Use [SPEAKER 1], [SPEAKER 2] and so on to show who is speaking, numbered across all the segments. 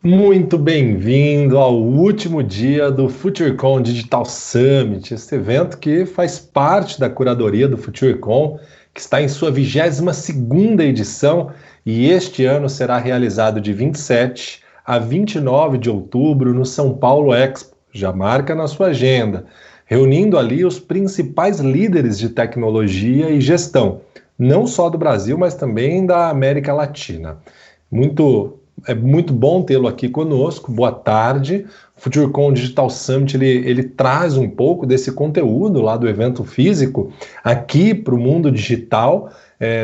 [SPEAKER 1] Muito bem-vindo ao último dia do FutureCon Digital Summit, este evento que faz parte da curadoria do FutureCon, que está em sua 22ª edição e este ano será realizado de 27 a 29 de outubro no São Paulo Expo. Já marca na sua agenda, reunindo ali os principais líderes de tecnologia e gestão, não só do Brasil, mas também da América Latina. É muito bom tê-lo aqui conosco. Boa tarde. O FutureCon Digital Summit ele traz um pouco desse conteúdo lá do evento físico aqui para o mundo digital,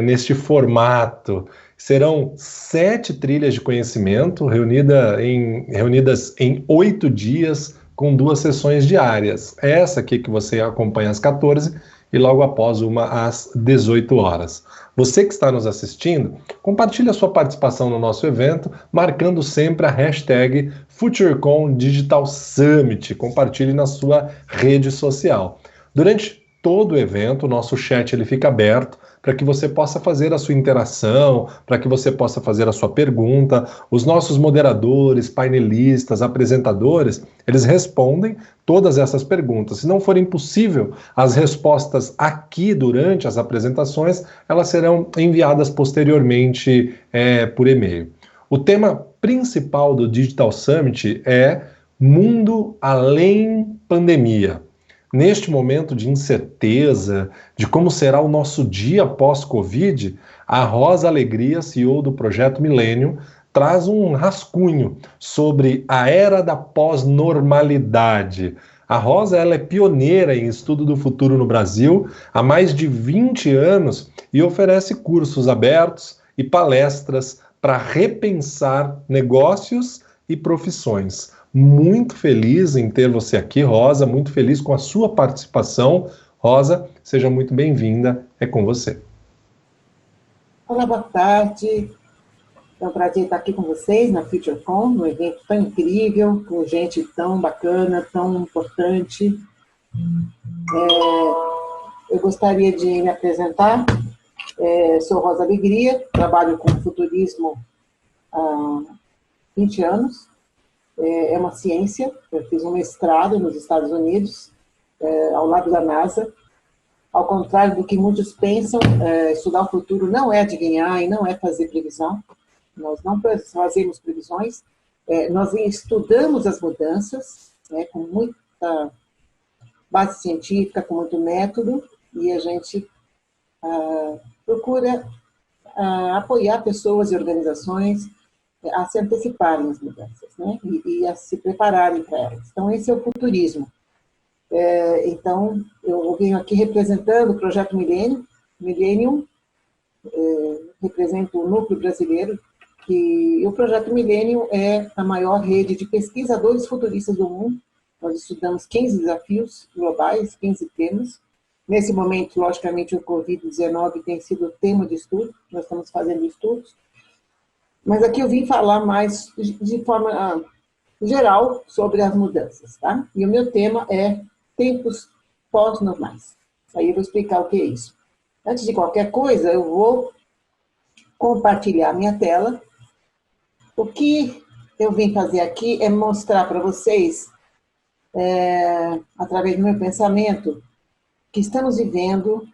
[SPEAKER 1] neste formato. Serão 7 trilhas de conhecimento reunidas em 8 dias com 2 sessões diárias. Essa aqui que você acompanha às 14 e logo após uma às 18 horas. Você que está nos assistindo, compartilhe a sua participação no nosso evento, marcando sempre a hashtag FutureCon Digital Summit. Compartilhe na sua rede social. Durante todo o evento, o nosso chat ele fica aberto para que você possa fazer a sua interação, para que você possa fazer a sua pergunta. Os nossos moderadores, painelistas, apresentadores, eles respondem todas essas perguntas. Se não for impossível as respostas aqui durante as apresentações, elas serão enviadas posteriormente por e-mail. O tema principal do Digital Summit é Mundo Além Pandemia. Neste momento de incerteza de como será o nosso dia pós-Covid, a Rosa Alegria, CEO do Projeto Millennium, traz um rascunho sobre a era da pós-normalidade. A Rosa ela é pioneira em estudo do futuro no Brasil há mais de 20 anos e oferece cursos abertos e palestras para repensar negócios e profissões. Muito feliz em ter você aqui, Rosa, muito feliz com a sua participação. Rosa, seja muito bem-vinda, é com você.
[SPEAKER 2] Olá, boa tarde. É um prazer estar aqui com vocês na FutureCon, num evento tão incrível, com gente tão bacana, tão importante. Eu gostaria de me apresentar. Sou Rosa Alegria, trabalho com futurismo há 20 anos. É uma ciência, eu fiz um mestrado nos Estados Unidos, ao lado da NASA. Ao contrário do que muitos pensam, estudar o futuro não é adivinhar e não é fazer previsão. Nós não fazemos previsões, nós estudamos as mudanças, com muita base científica, com muito método, e a gente procura apoiar pessoas e organizações a se anteciparem às mudanças, e a se prepararem para elas. Então, esse é o futurismo. Então, eu venho aqui representando o Projeto Millennium, represento o núcleo brasileiro, que o Projeto Millennium é a maior rede de pesquisadores futuristas do mundo. Nós estudamos 15 desafios globais, 15 temas. Nesse momento, logicamente, o Covid-19 tem sido o tema de estudo, nós estamos fazendo estudos. Mas aqui eu vim falar mais de forma geral sobre as mudanças, tá? E o meu tema é tempos pós-normais. Aí eu vou explicar o que é isso. Antes de qualquer coisa, eu vou compartilhar minha tela. O que eu vim fazer aqui é mostrar para vocês, através do meu pensamento, que estamos vivendo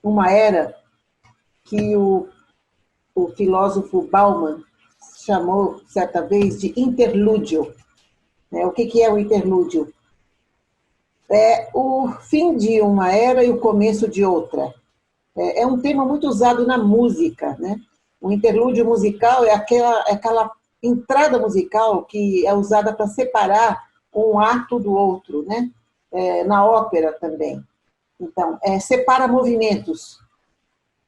[SPEAKER 2] uma era que o filósofo Bauman chamou, certa vez, de interlúdio. O que é o interlúdio? É o fim de uma era e o começo de outra. É um tema muito usado na música, O interlúdio musical é aquela entrada musical que é usada para separar um ato do outro, Na ópera também. Então, separa movimentos.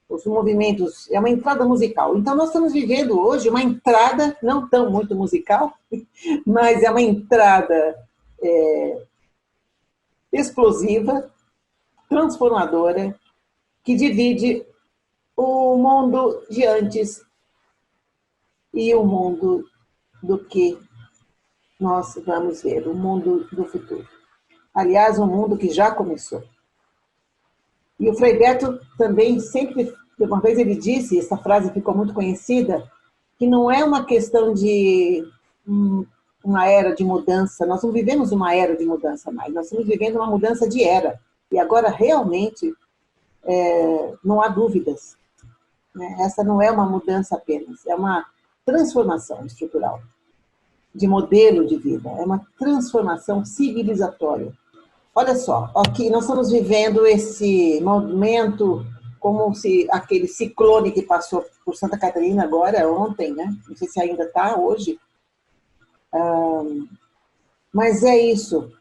[SPEAKER 2] Os movimentos, é uma entrada musical. Então, nós estamos vivendo hoje uma entrada, não tão muito musical, mas é uma entrada explosiva, transformadora, que divide o mundo de antes e o mundo do que nós vamos ver, o mundo do futuro. Aliás, um mundo que já começou. E o Frei Beto também sempre, uma vez ele disse, essa frase ficou muito conhecida, que não é uma questão de uma era de mudança, nós não vivemos uma era de mudança mais, nós estamos vivendo uma mudança de era. E agora, realmente, não há dúvidas, né? Essa não é uma mudança apenas, é uma transformação estrutural, de modelo de vida, é uma transformação civilizatória. Olha só, aqui nós estamos vivendo esse momento como se aquele ciclone que passou por Santa Catarina agora, ontem, né? Não sei se ainda está hoje. Mas é isso,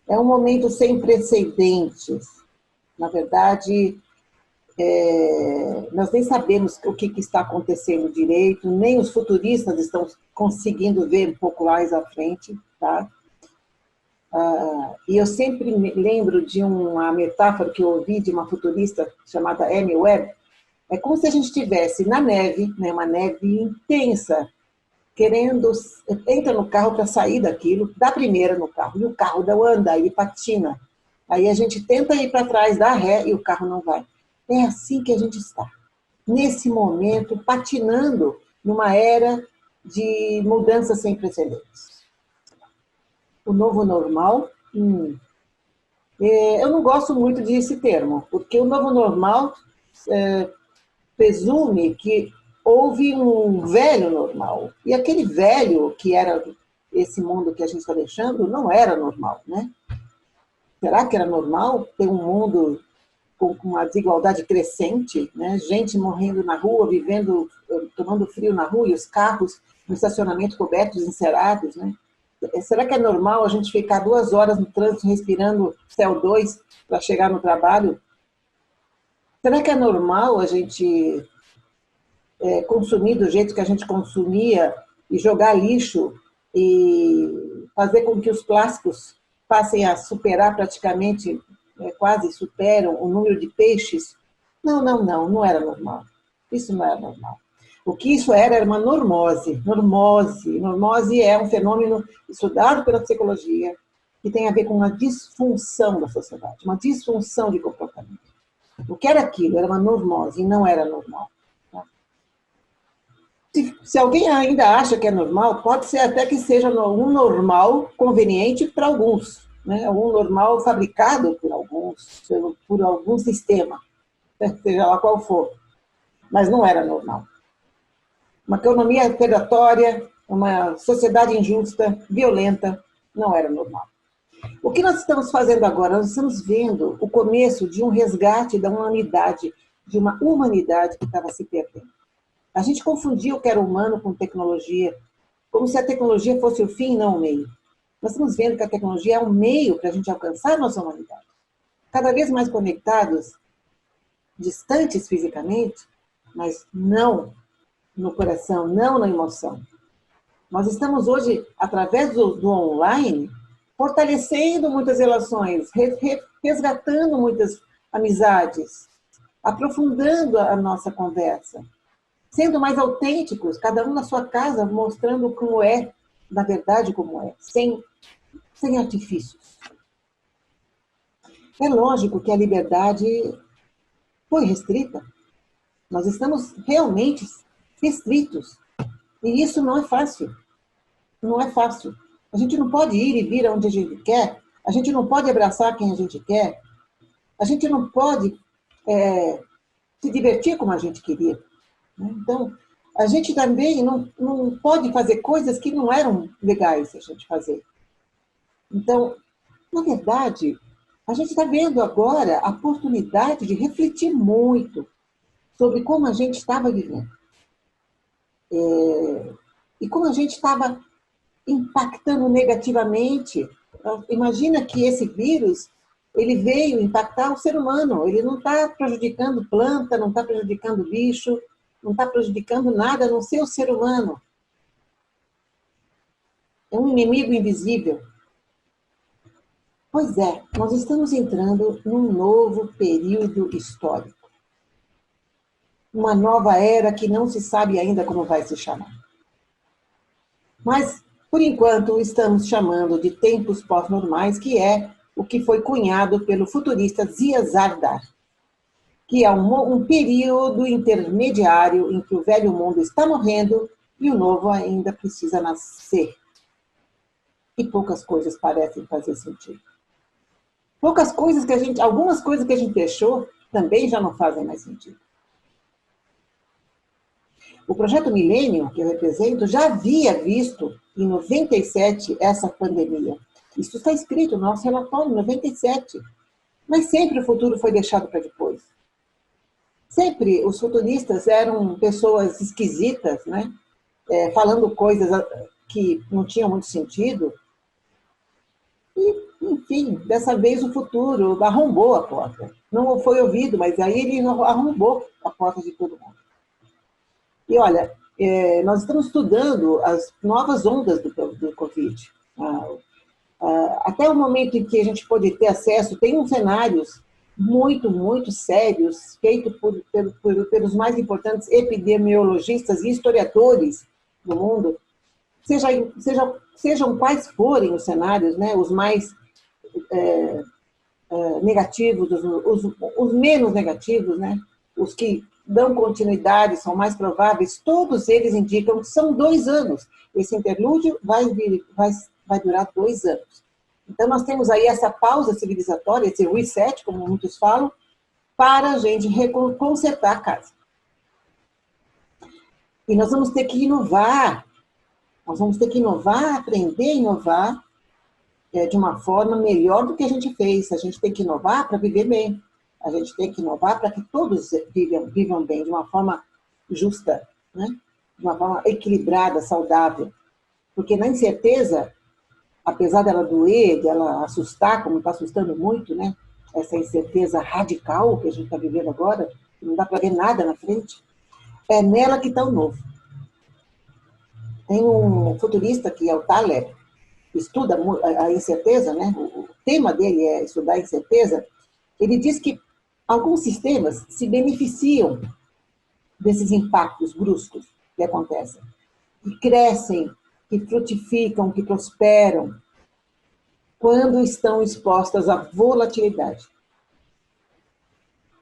[SPEAKER 2] é um momento sem precedentes. Na verdade, nós nem sabemos o que está acontecendo direito, nem os futuristas estão conseguindo ver um pouco mais à frente, tá? E eu sempre me lembro de uma metáfora que eu ouvi de uma futurista chamada Amy Webb. É como se a gente estivesse na neve, né, uma neve intensa, querendo, entra no carro para sair daquilo, dá primeira no carro, e o carro não anda, ele patina. Aí a gente tenta ir para trás, dá ré, e o carro não vai. É assim que a gente está, nesse momento, patinando numa era de mudanças sem precedentes. O novo normal, eu não gosto muito desse termo, porque o novo normal presume que houve um velho normal. E aquele velho, que era esse mundo que a gente está deixando, não era normal, né? Será que era normal ter um mundo com uma desigualdade crescente, né? Gente morrendo na rua, vivendo, tomando frio na rua, e os carros no estacionamento cobertos, encerados, né? Será que é normal a gente ficar 2 horas no trânsito respirando CO2 para chegar no trabalho? Será que é normal a gente consumir do jeito que a gente consumia e jogar lixo e fazer com que os plásticos passem a superar praticamente, quase superam o número de peixes? Não era normal. Isso não era normal. O que isso era uma normose. Normose é um fenômeno estudado pela psicologia que tem a ver com uma disfunção da sociedade, uma disfunção de comportamento. O que era aquilo? Era uma normose e não era normal. Tá? Se alguém ainda acha que é normal, pode ser até que seja um normal conveniente para alguns, né? Um normal fabricado por alguns, por algum sistema, seja lá qual for. Mas não era normal. Uma economia predatória, uma sociedade injusta, violenta, não era normal. O que nós estamos fazendo agora? Nós estamos vendo o começo de um resgate da humanidade, de uma humanidade que estava se perdendo. A gente confundia o que era humano com tecnologia, como se a tecnologia fosse o fim e não o meio. Nós estamos vendo que a tecnologia é um meio para a gente alcançar a nossa humanidade. Cada vez mais conectados, distantes fisicamente, mas não no coração, não na emoção. Nós estamos hoje, através do online, fortalecendo muitas relações, resgatando muitas amizades, aprofundando a nossa conversa, sendo mais autênticos, cada um na sua casa, mostrando como é, na verdade como é, sem artifícios. É lógico que a liberdade foi restrita. Nós estamos realmente restritos. E isso não é fácil. Não é fácil. A gente não pode ir e vir aonde a gente quer. A gente não pode abraçar quem a gente quer. A gente não pode se divertir como a gente queria. Então, a gente também não pode fazer coisas que não eram legais a gente fazer. Então, na verdade, a gente está vendo agora a oportunidade de refletir muito sobre como a gente estava vivendo. E como a gente estava impactando negativamente. Imagina que esse vírus, ele veio impactar o ser humano. Ele não está prejudicando planta, não está prejudicando bicho, não está prejudicando nada, a não ser o ser humano. É um inimigo invisível. Pois é, nós estamos entrando num novo período histórico. Uma nova era que não se sabe ainda como vai se chamar. Mas, por enquanto, estamos chamando de tempos pós-normais, que é o que foi cunhado pelo futurista Zia Zardar, que é um período intermediário em que o velho mundo está morrendo e o novo ainda precisa nascer. e poucas coisas parecem fazer sentido. Poucas coisas que algumas coisas que a gente deixou também já não fazem mais sentido. O Projeto Milênio, que eu represento, já havia visto em 97 essa pandemia. Isso está escrito no nosso relatório, em 97. Mas sempre o futuro foi deixado para depois. Sempre os futuristas eram pessoas esquisitas, né? Falando coisas que não tinham muito sentido. E, enfim, dessa vez o futuro arrombou a porta. Não foi ouvido, mas aí ele arrombou a porta de todo mundo. E olha, nós estamos estudando as novas ondas do Covid. Até o momento em que a gente pode ter acesso, tem uns cenários muito, muito sérios, feitos pelos mais importantes epidemiologistas e historiadores do mundo, sejam quais forem os cenários, né, os mais negativos, os menos negativos, né, os que dão continuidade, são mais prováveis, todos eles indicam que são 2 anos. Esse interlúdio vai durar 2 anos. Então, nós temos aí essa pausa civilizatória, esse reset, como muitos falam, para a gente consertar a casa. E nós vamos ter que inovar. Nós vamos ter que inovar, aprender a inovar de uma forma melhor do que a gente fez. A gente tem que inovar para viver bem. A gente tem que inovar para que todos vivam bem, de uma forma justa, né? De uma forma equilibrada, saudável. Porque na incerteza, apesar dela doer, dela assustar, como está assustando muito, né? Essa incerteza radical que a gente está vivendo agora, que não dá para ver nada na frente, é nela que está o novo. Tem um futurista que é o Thaler, que estuda a incerteza, né? O tema dele é estudar a incerteza. Ele diz que alguns sistemas se beneficiam desses impactos bruscos que acontecem, que crescem, que frutificam, que prosperam, quando estão expostas à volatilidade,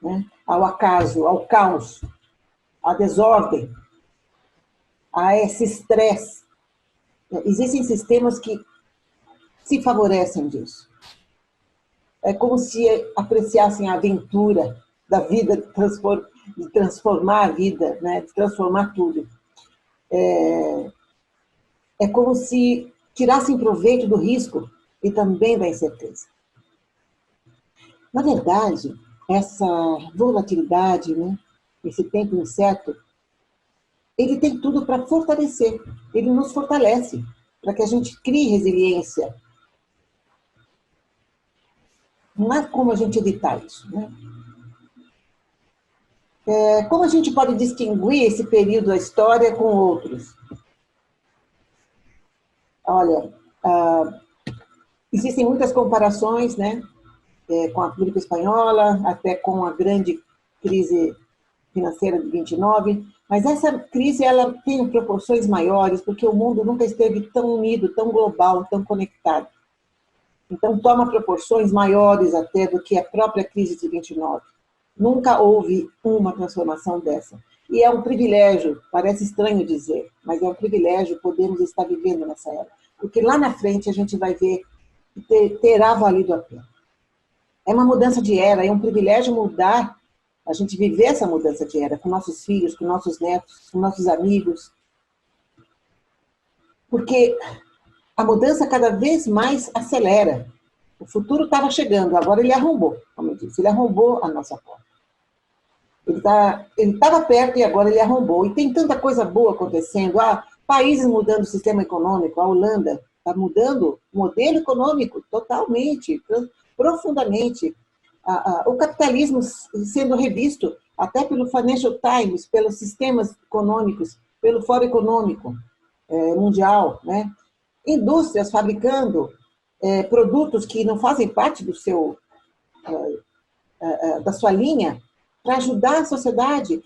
[SPEAKER 2] né? Ao acaso, ao caos, à desordem, a esse estresse. Existem sistemas que se favorecem disso. É como se apreciassem a aventura da vida, de transformar a vida, né? De transformar tudo. É como se tirassem proveito do risco e também da incerteza. Na verdade, essa volatilidade, né? Esse tempo incerto, ele tem tudo para fortalecer. Ele nos fortalece, para que a gente crie resiliência. Não há como a gente evitar isso, né? Como a gente pode distinguir esse período da história com outros? Olha, existem muitas comparações, né? Com a gripe espanhola, até com a grande crise financeira de 29, mas essa crise ela tem proporções maiores, porque o mundo nunca esteve tão unido, tão global, tão conectado. Então, toma proporções maiores até do que a própria crise de 29. Nunca houve uma transformação dessa. E é um privilégio, parece estranho dizer, mas é um privilégio podermos estar vivendo nessa era. Porque lá na frente a gente vai ver que terá valido a pena. É uma mudança de era, é um privilégio mudar, a gente viver essa mudança de era com nossos filhos, com nossos netos, com nossos amigos. Porque a mudança cada vez mais acelera. O futuro estava chegando, agora ele arrombou, como eu disse, ele arrombou a nossa porta. Ele estava perto e agora ele arrombou. E tem tanta coisa boa acontecendo. Países mudando o sistema econômico, a Holanda está mudando o modelo econômico totalmente, profundamente. O capitalismo sendo revisto até pelo Financial Times, pelos sistemas econômicos, pelo Fórum Econômico Mundial, né? Indústrias fabricando produtos que não fazem parte da sua linha para ajudar a sociedade,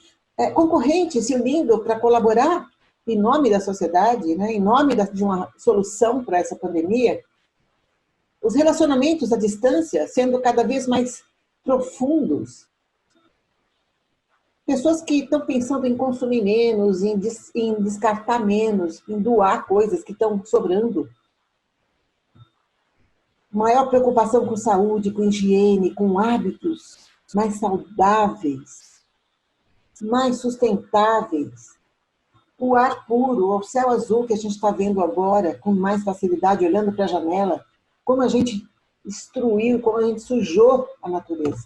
[SPEAKER 2] concorrentes se unindo para colaborar em nome da sociedade, né? Em nome de uma solução para essa pandemia. Os relacionamentos à distância sendo cada vez mais profundos. Pessoas que estão pensando em consumir menos, em descartar menos, em doar coisas que estão sobrando. maior preocupação com saúde, com higiene, com hábitos mais saudáveis, mais sustentáveis. O ar puro, o céu azul que a gente está vendo agora, com mais facilidade, olhando para a janela, como a gente destruiu, como a gente sujou a natureza.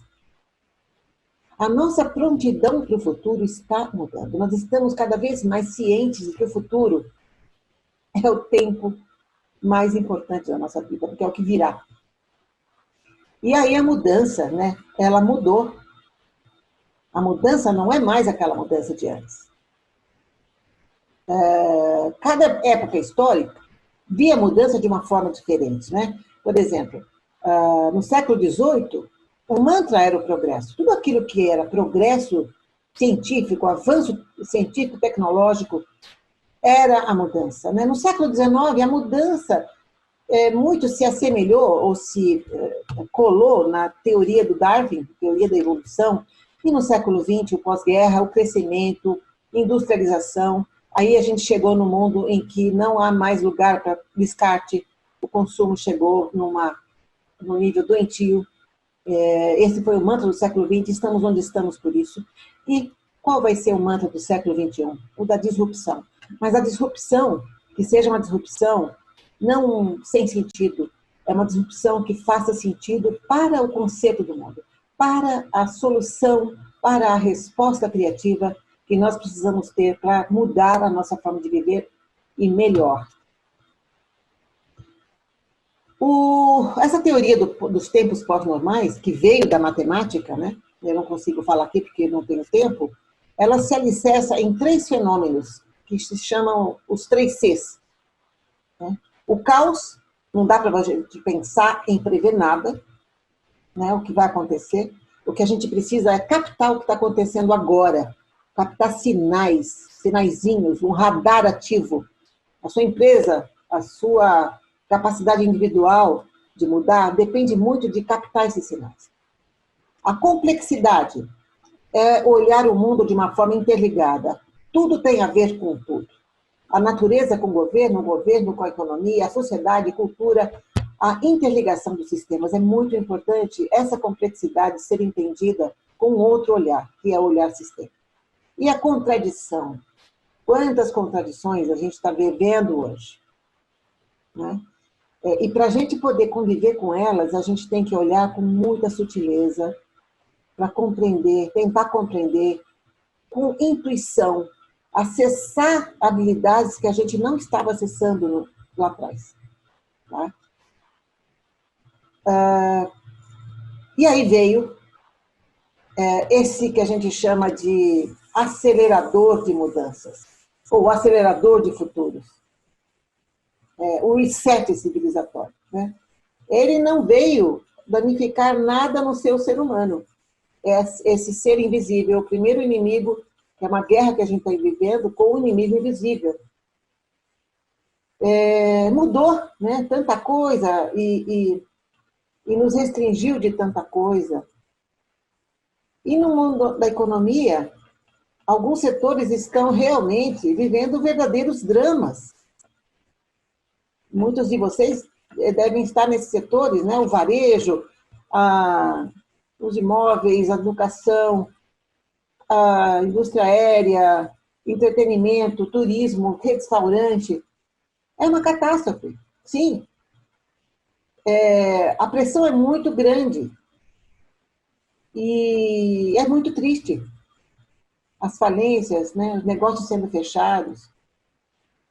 [SPEAKER 2] A nossa prontidão para o futuro está mudando. Nós estamos cada vez mais cientes de que o futuro é o tempo mais importante da nossa vida, porque é o que virá. E aí a mudança, né? Ela mudou. A mudança não é mais aquela mudança de antes. Cada época histórica via mudança de uma forma diferente, né? Por exemplo, no século XVIII, o mantra era o progresso. Tudo aquilo que era progresso científico, avanço científico, tecnológico, era a mudança, né? No século XIX, a mudança muito se assemelhou ou se colou na teoria do Darwin, teoria da evolução, e no século XX, o pós-guerra, o crescimento, industrialização. Aí a gente chegou no mundo em que não há mais lugar para descarte, o consumo chegou num nível doentio. Esse foi o mantra do século XX, estamos onde estamos por isso. E qual vai ser o mantra do século XXI? O da disrupção. Mas a disrupção, que seja uma disrupção não sem sentido, é uma disrupção que faça sentido para o conceito do mundo, para a solução, para a resposta criativa que nós precisamos ter para mudar a nossa forma de viver e melhor. Essa teoria dos tempos pós-normais, que veio da matemática, né? Eu não consigo falar aqui porque não tenho tempo, ela se alicerça em 3 fenômenos que se chamam os 3 Cs. Né? O caos, não dá para a gente pensar em prever nada, né, o que vai acontecer. O que a gente precisa é captar o que está acontecendo agora, captar sinaizinhos, um radar ativo. A sua empresa, a sua capacidade individual de mudar, depende muito de captar esses sinais. A complexidade é olhar o mundo de uma forma interligada. Tudo tem a ver com tudo. A natureza com o governo com a economia, a sociedade, a cultura, a interligação dos sistemas. É muito importante essa complexidade ser entendida com outro olhar, que é o olhar sistêmico. E a contradição. Quantas contradições a gente está vivendo hoje? Né? E para a gente poder conviver com elas, a gente tem que olhar com muita sutileza para compreender, tentar compreender com intuição, acessar habilidades que a gente não estava acessando lá atrás. Tá? E aí veio esse que a gente chama de acelerador de mudanças, ou acelerador de futuros. O reset civilizatório. Né? Ele não veio danificar nada no seu ser humano. Esse ser invisível, o primeiro inimigo, que é uma guerra que a gente está vivendo com o inimigo invisível. Mudou, né, tanta coisa e nos restringiu de tanta coisa. E no mundo da economia, alguns setores estão realmente vivendo verdadeiros dramas. Muitos de vocês devem estar nesses setores, né, o varejo, os imóveis, a educação, a indústria aérea, entretenimento, turismo, restaurante. É uma catástrofe, sim. A pressão é muito grande e é muito triste. As falências, né, os negócios sendo fechados,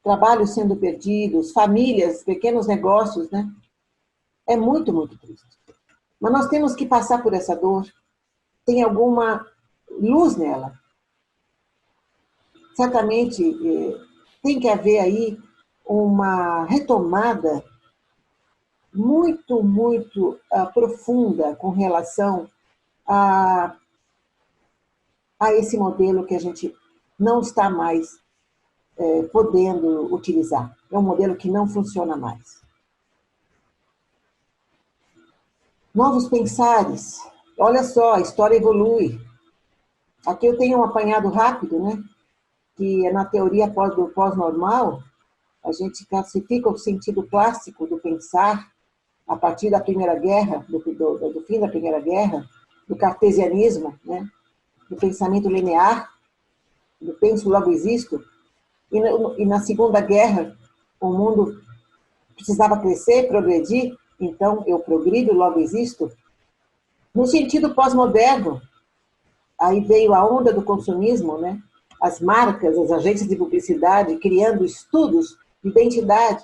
[SPEAKER 2] trabalhos sendo perdidos, famílias, pequenos negócios, né? É muito, muito triste. Mas nós temos que passar por essa dor. Tem alguma luz nela. Certamente tem que haver aí uma retomada muito, muito profunda com relação a esse modelo que a gente não está mais podendo utilizar. É um modelo que não funciona mais. Novos pensares. Olha só, a história evolui. Aqui eu tenho um apanhado rápido, né? Que é na teoria do pós-normal, a gente classifica o sentido clássico do pensar a partir da Primeira Guerra, do fim da Primeira Guerra, do cartesianismo, né? Do pensamento linear, do penso logo existo, e na Segunda Guerra o mundo precisava crescer, progredir, então eu progrido, logo existo. No sentido pós-moderno, aí veio a onda do consumismo, né? As marcas, as agências de publicidade criando estudos de identidade.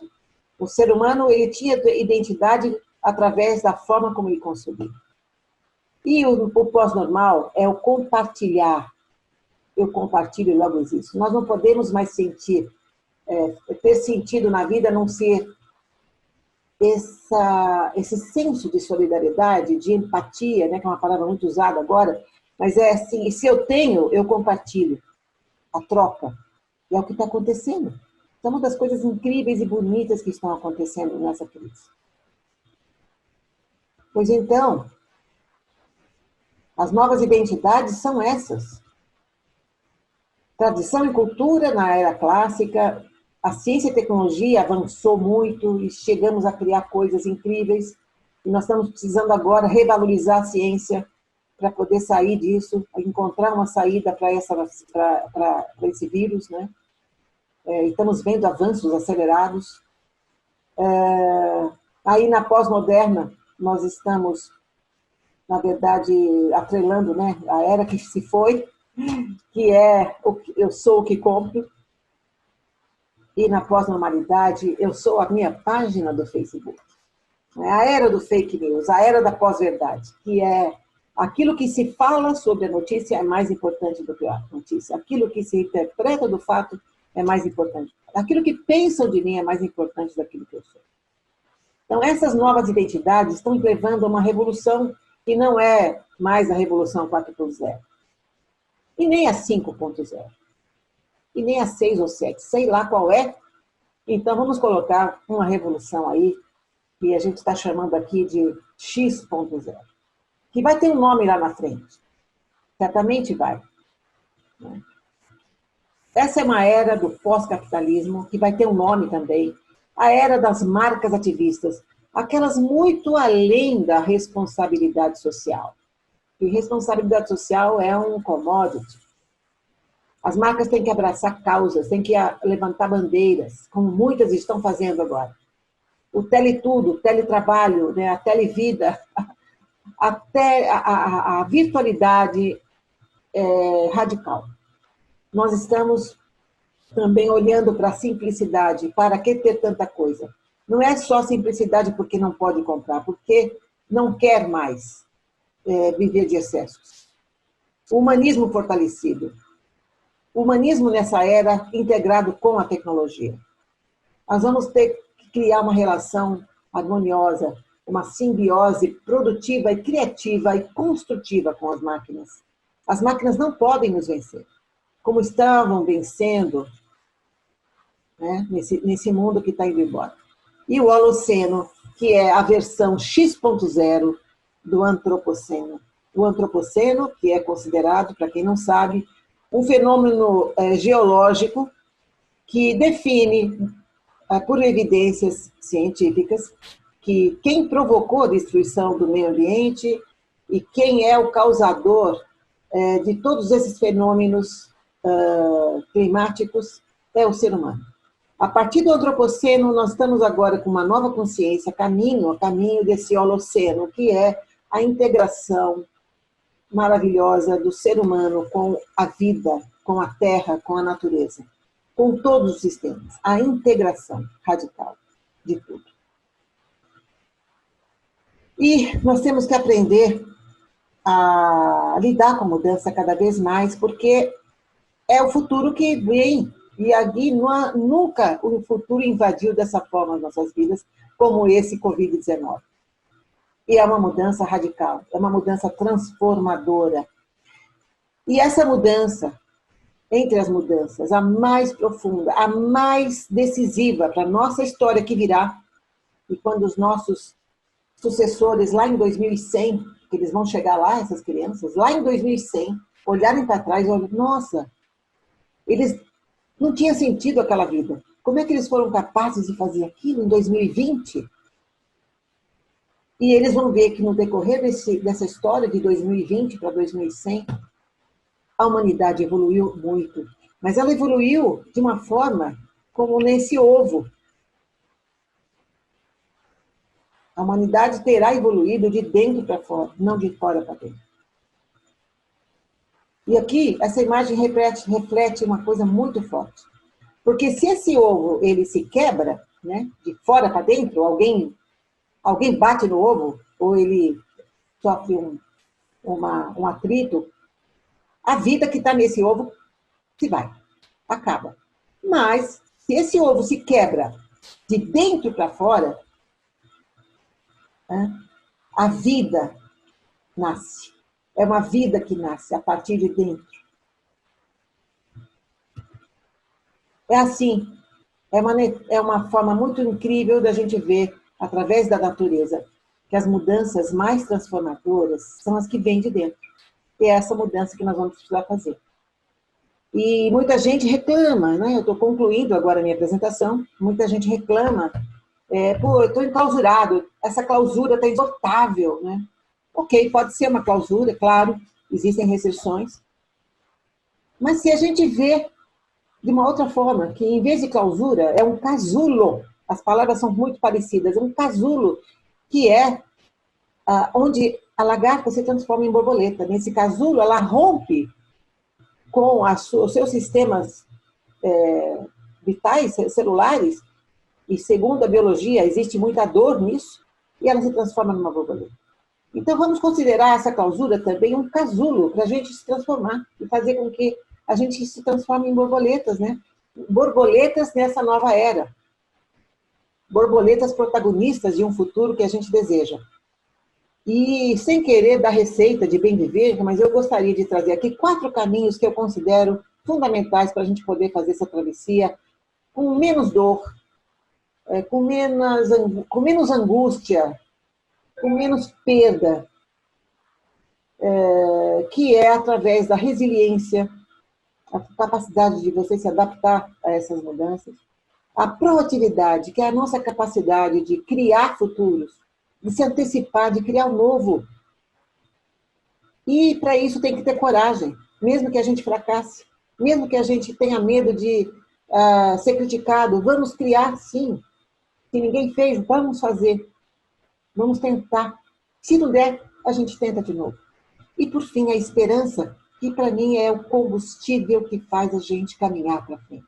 [SPEAKER 2] O ser humano ele tinha identidade através da forma como ele consumia. E o pós-normal é o compartilhar. Eu compartilho e logo existo. Nós não podemos mais ter sentido na vida a não ser esse senso de solidariedade, de empatia, né, que é uma palavra muito usada agora, mas é assim, se eu tenho, eu compartilho. A troca. E é o que está acontecendo. São uma das coisas incríveis e bonitas que estão acontecendo nessa crise. Pois então, as novas identidades são essas. Tradição e cultura na era clássica, a ciência e tecnologia avançou muito e chegamos a criar coisas incríveis. E nós estamos precisando agora revalorizar a ciência para poder sair disso, encontrar uma saída para esse vírus, né? Estamos vendo avanços acelerados. Aí na pós-moderna, nós estamos, na verdade, atrelando, né, a era que se foi, que é eu sou o que compro, e na pós-normalidade, eu sou a minha página do Facebook. A era do fake news, a era da pós-verdade, que é aquilo que se fala sobre a notícia é mais importante do que a notícia. Aquilo que se interpreta do fato é mais importante. Aquilo que pensam de mim é mais importante daquilo que eu sou. Então, essas novas identidades estão levando a uma revolução que não é mais a revolução 4.0. E nem a 5.0. E nem a 6 ou 7. Sei lá qual é. Então, vamos colocar uma revolução aí, que a gente está chamando aqui de X.0. Que vai ter um nome lá na frente. Certamente vai. Essa é uma era do pós-capitalismo, que vai ter um nome também. A era das marcas ativistas. Aquelas muito além da responsabilidade social. E responsabilidade social é um commodity. As marcas têm que abraçar causas, têm que levantar bandeiras, como muitas estão fazendo agora. O teletudo, o teletrabalho, né, a televida, até a virtualidade radical. Nós estamos também olhando para a simplicidade. Para que ter tanta coisa? Não é só simplicidade porque não pode comprar, porque não quer mais viver de excessos. O humanismo fortalecido. O humanismo nessa era integrado com a tecnologia. Nós vamos ter que criar uma relação harmoniosa, uma simbiose produtiva e criativa e construtiva com as máquinas. As máquinas não podem nos vencer, como estavam vencendo, né, nesse mundo que está indo embora. E o Holoceno, que é a versão X.0 do Antropoceno. O Antropoceno, que é considerado, para quem não sabe, um fenômeno geológico que define, por evidências científicas, que quem provocou a destruição do meio ambiente e quem é o causador de todos esses fenômenos climáticos é o ser humano. A partir do Antropoceno, nós estamos agora com uma nova consciência, a caminho desse Holoceno, que é a integração maravilhosa do ser humano com a vida, com a terra, com a natureza, com todos os sistemas. A integração radical de tudo. E nós temos que aprender a lidar com a mudança cada vez mais, porque é o futuro que vem. E aqui nunca o futuro invadiu dessa forma as nossas vidas, como esse Covid-19. E é uma mudança radical, é uma mudança transformadora. E essa mudança, entre as mudanças, a mais profunda, a mais decisiva para a nossa história que virá, e quando os nossos sucessores, lá em 2100, que eles vão chegar lá, essas crianças, lá em 2100, olharem para trás e olharem, nossa, eles não tinham sentido aquela vida. Como é que eles foram capazes de fazer aquilo em 2020? E eles vão ver que no decorrer dessa história de 2020 para 2100, a humanidade evoluiu muito. Mas ela evoluiu de uma forma como nesse ovo. A humanidade terá evoluído de dentro para fora, não de fora para dentro. E aqui, essa imagem reflete uma coisa muito forte. Porque se esse ovo ele se quebra, né, de fora para dentro, alguém bate no ovo, ou ele sofre um atrito, a vida que está nesse ovo se vai, acaba. Mas, se esse ovo se quebra de dentro para fora, né, a vida nasce. É uma vida que nasce a partir de dentro. É assim, é uma forma muito incrível da gente ver, através da natureza, que as mudanças mais transformadoras são as que vêm de dentro. E é essa mudança que nós vamos precisar fazer. E muita gente reclama, né? Eu estou concluindo agora a minha apresentação, muita gente reclama, eu estou enclausurado, essa clausura está insuportável, né? Ok, pode ser uma clausura, claro, existem restrições, mas se a gente vê de uma outra forma, que em vez de clausura, é um casulo, as palavras são muito parecidas, é um casulo, que é onde a lagarta se transforma em borboleta. Nesse casulo, ela rompe com os seus sistemas vitais, celulares, e segundo a biologia, existe muita dor nisso, e ela se transforma numa borboleta. Então, vamos considerar essa clausura também um casulo para a gente se transformar e fazer com que a gente se transforme em borboletas, né? Borboletas nessa nova era. Borboletas protagonistas de um futuro que a gente deseja. E, sem querer dar receita de bem viver, mas eu gostaria de trazer aqui 4 caminhos que eu considero fundamentais para a gente poder fazer essa travessia com menos dor, com menos angústia, com menos perda, que é através da resiliência, a capacidade de você se adaptar a essas mudanças, a proatividade, que é a nossa capacidade de criar futuros, de se antecipar, de criar um novo. E para isso tem que ter coragem, mesmo que a gente fracasse, mesmo que a gente tenha medo de ser criticado, vamos criar sim. Se ninguém fez, vamos fazer. Vamos tentar. Se não der, a gente tenta de novo. E por fim, a esperança, que para mim é o combustível que faz a gente caminhar para frente,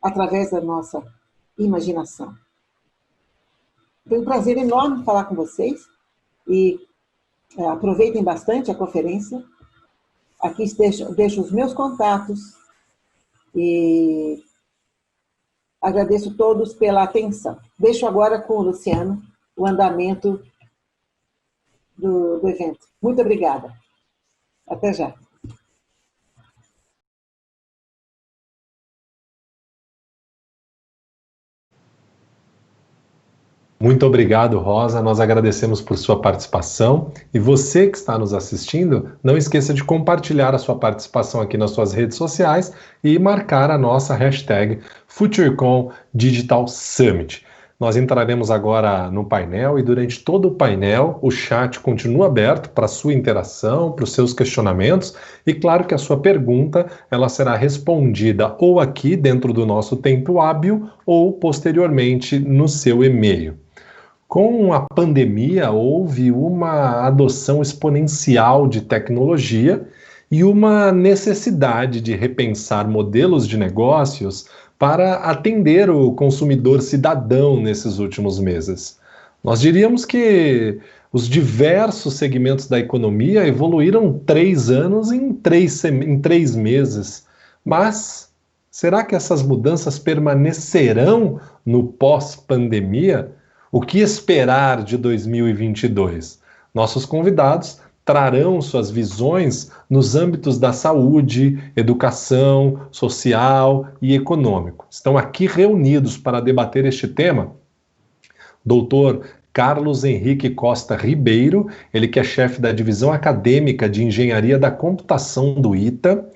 [SPEAKER 2] através da nossa imaginação. Foi um prazer enorme falar com vocês e aproveitem bastante a conferência. Aqui deixo os meus contatos e agradeço a todos pela atenção. Deixo agora com o Luciano o andamento do evento. Muito obrigada. Até já.
[SPEAKER 1] Muito obrigado, Rosa. Nós agradecemos por sua participação. E você que está nos assistindo, não esqueça de compartilhar a sua participação aqui nas suas redes sociais e marcar a nossa hashtag FutureCon Digital Summit. Nós entraremos agora no painel e durante todo o painel o chat continua aberto para a sua interação, para os seus questionamentos e claro que a sua pergunta ela será respondida ou aqui dentro do nosso tempo hábil ou posteriormente no seu e-mail. Com a pandemia, houve uma adoção exponencial de tecnologia e uma necessidade de repensar modelos de negócios para atender o consumidor cidadão nesses últimos meses. Nós diríamos que os diversos segmentos da economia evoluíram 3 anos em 3 meses. Mas será que essas mudanças permanecerão no pós-pandemia? O que esperar de 2022? Nossos convidados trarão suas visões nos âmbitos da saúde, educação, social e econômico. Estão aqui reunidos para debater este tema Dr. Carlos Henrique Costa Ribeiro, ele que é chefe da Divisão Acadêmica de Engenharia da Computação do ITA,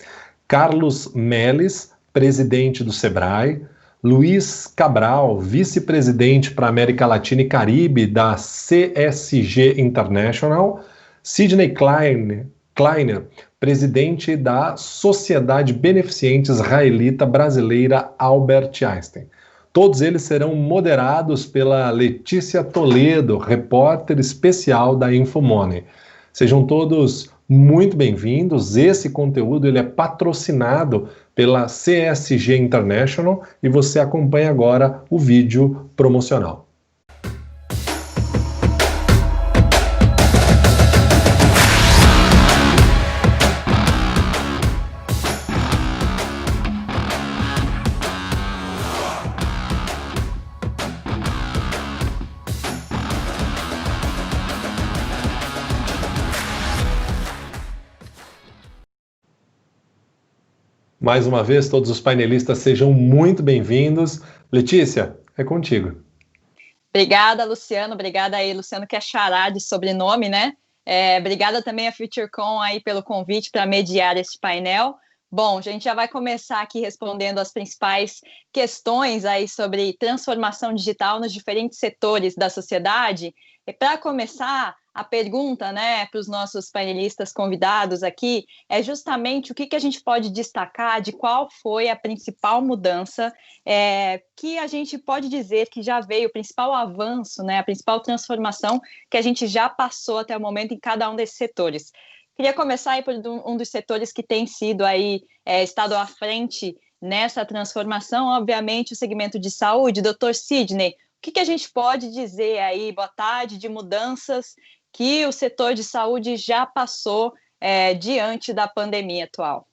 [SPEAKER 1] Carlos Melles, presidente do SEBRAE, Luiz Cabral, vice-presidente para América Latina e Caribe da CSG International, Sidney Kleiner, presidente da Sociedade Beneficente Israelita Brasileira Albert Einstein. Todos eles serão moderados pela Letícia Toledo, repórter especial da InfoMoney. Sejam todos muito bem-vindos. Esse conteúdo ele é patrocinado pela CSG International e você acompanha agora o vídeo promocional. Mais uma vez, todos os painelistas sejam muito bem-vindos. Letícia, é contigo.
[SPEAKER 3] Obrigada, Luciano. Obrigada aí, Luciano, que é xará de sobrenome, né? Obrigada também a FutureCon aí pelo convite para mediar esse painel. Bom, a gente já vai começar aqui respondendo as principais questões aí sobre transformação digital nos diferentes setores da sociedade. E para começar, a pergunta, né, para os nossos painelistas convidados aqui é justamente o que a gente pode destacar de qual foi a principal mudança que a gente pode dizer que já veio, o principal avanço, né, a principal transformação que a gente já passou até o momento em cada um desses setores. Queria começar aí por um dos setores que tem sido aí, estado à frente nessa transformação, obviamente, o segmento de saúde. Dr. Sidney, o que a gente pode dizer aí, boa tarde, de mudanças que o setor de saúde já passou diante da pandemia atual?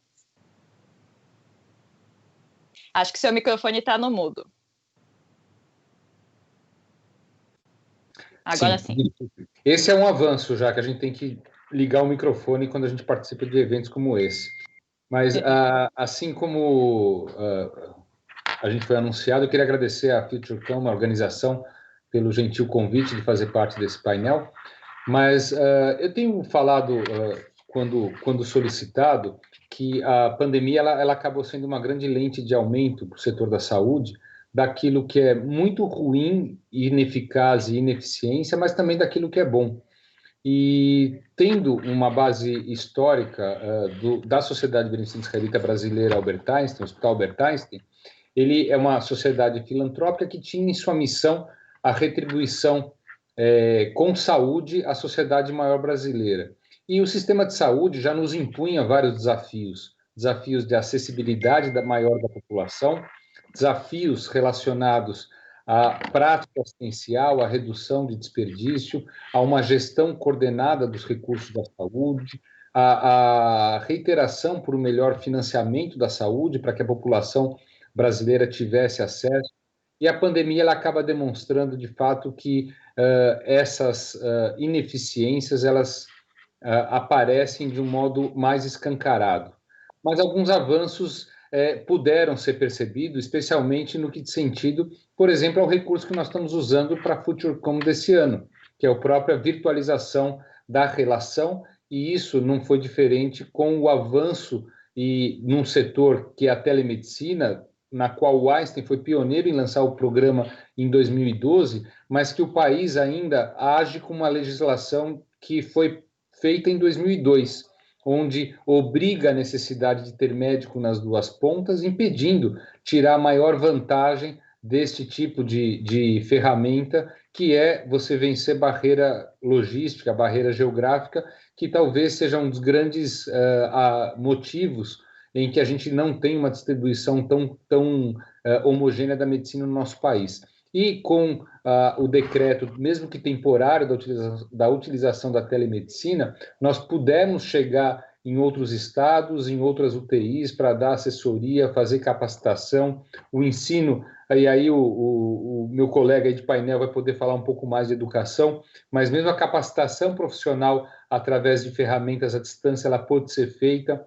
[SPEAKER 3] Acho que seu microfone está no mudo. Agora sim.
[SPEAKER 4] Esse é um avanço já, que a gente tem que ligar o microfone quando a gente participa de eventos como esse. Mas, assim como a gente foi anunciado, eu queria agradecer à FutureCon, a organização, pelo gentil convite de fazer parte desse painel. Mas eu tenho falado, quando solicitado, que a pandemia ela acabou sendo uma grande lente de aumento para o setor da saúde, daquilo que é muito ruim, ineficaz e ineficiência, mas também daquilo que é bom. E tendo uma base histórica da Sociedade Beneficente Israelita Brasileira Albert Einstein, o Hospital Albert Einstein, ele é uma sociedade filantrópica que tinha em sua missão a retribuição com saúde à sociedade maior brasileira. E o sistema de saúde já nos impunha vários desafios de acessibilidade maior da população, desafios relacionados à prática assistencial, à redução de desperdício, a uma gestão coordenada dos recursos da saúde, a reiteração por um melhor financiamento da saúde para que a população brasileira tivesse acesso. E a pandemia ela acaba demonstrando, de fato, que essas ineficiências elas aparecem de um modo mais escancarado. Mas alguns avanços puderam ser percebidos, especialmente no que diz sentido, por exemplo, ao recurso que nós estamos usando para a FutureCon desse ano, que é a própria virtualização da relação, e isso não foi diferente com o avanço e num setor que é a telemedicina, na qual o Einstein foi pioneiro em lançar o programa em 2012, mas que o país ainda age com uma legislação que foi feita em 2002, onde obriga a necessidade de ter médico nas duas pontas, impedindo tirar a maior vantagem deste tipo de ferramenta, que é você vencer barreira logística, barreira geográfica, que talvez seja um dos grandes motivos em que a gente não tem uma distribuição tão homogênea da medicina no nosso país. E com o decreto, mesmo que temporário, da utilização da telemedicina, nós pudemos chegar em outros estados, em outras UTIs, para dar assessoria, fazer capacitação, o ensino. E aí o meu colega aí de painel vai poder falar um pouco mais de educação, mas mesmo a capacitação profissional através de ferramentas à distância, ela pode ser feita,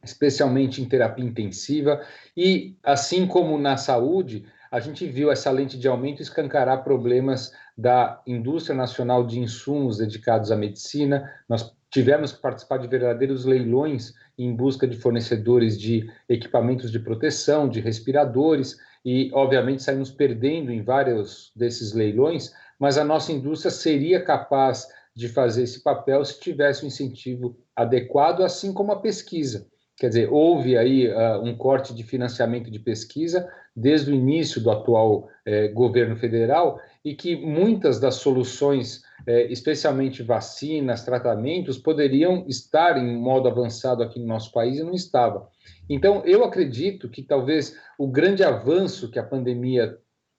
[SPEAKER 4] especialmente em terapia intensiva. E assim como na saúde, a gente viu essa lente de aumento escancarar problemas da indústria nacional de insumos dedicados à medicina. Nós tivemos que participar de verdadeiros leilões em busca de fornecedores de equipamentos de proteção, de respiradores, e, obviamente, saímos perdendo em vários desses leilões, mas a nossa indústria seria capaz de fazer esse papel se tivesse um incentivo adequado, assim como a pesquisa. Quer dizer, houve aí um corte de financiamento de pesquisa desde o início do atual governo federal e que muitas das soluções, especialmente vacinas, tratamentos, poderiam estar em modo avançado aqui no nosso país e não estava. Então, eu acredito que talvez o grande avanço que a pandemia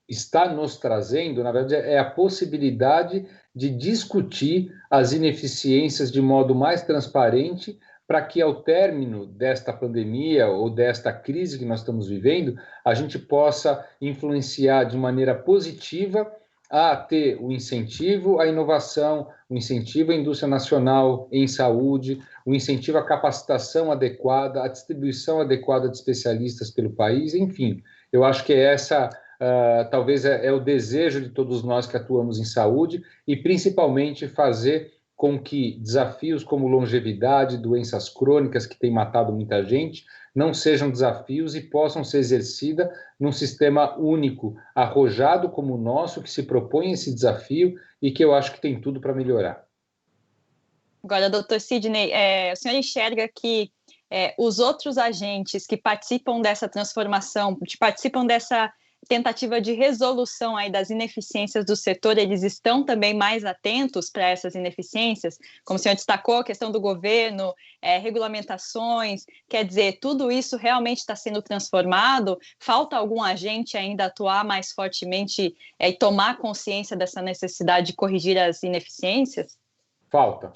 [SPEAKER 4] está nos trazendo, na verdade, é a possibilidade de discutir as ineficiências de modo mais transparente para que, ao término desta pandemia ou desta crise que nós estamos vivendo, a gente possa influenciar de maneira positiva a ter o incentivo à inovação, o incentivo à indústria nacional em saúde, o incentivo à capacitação adequada, à distribuição adequada de especialistas pelo país, enfim. Eu acho que essa talvez é o desejo de todos nós que atuamos em saúde e, principalmente, fazer com que desafios como longevidade, doenças crônicas que têm matado muita gente, não sejam desafios e possam ser exercidas num sistema único, arrojado como o nosso, que se propõe esse desafio e que eu acho que tem tudo para melhorar.
[SPEAKER 3] Agora, doutor Sidney, o senhor enxerga que os outros agentes que participam dessa transformação, que participam dessa tentativa de resolução aí das ineficiências do setor, eles estão também mais atentos para essas ineficiências? Como o senhor destacou, a questão do governo, regulamentações, quer dizer, tudo isso realmente está sendo transformado? Falta algum agente ainda atuar mais fortemente e tomar consciência dessa necessidade de corrigir as ineficiências?
[SPEAKER 4] Falta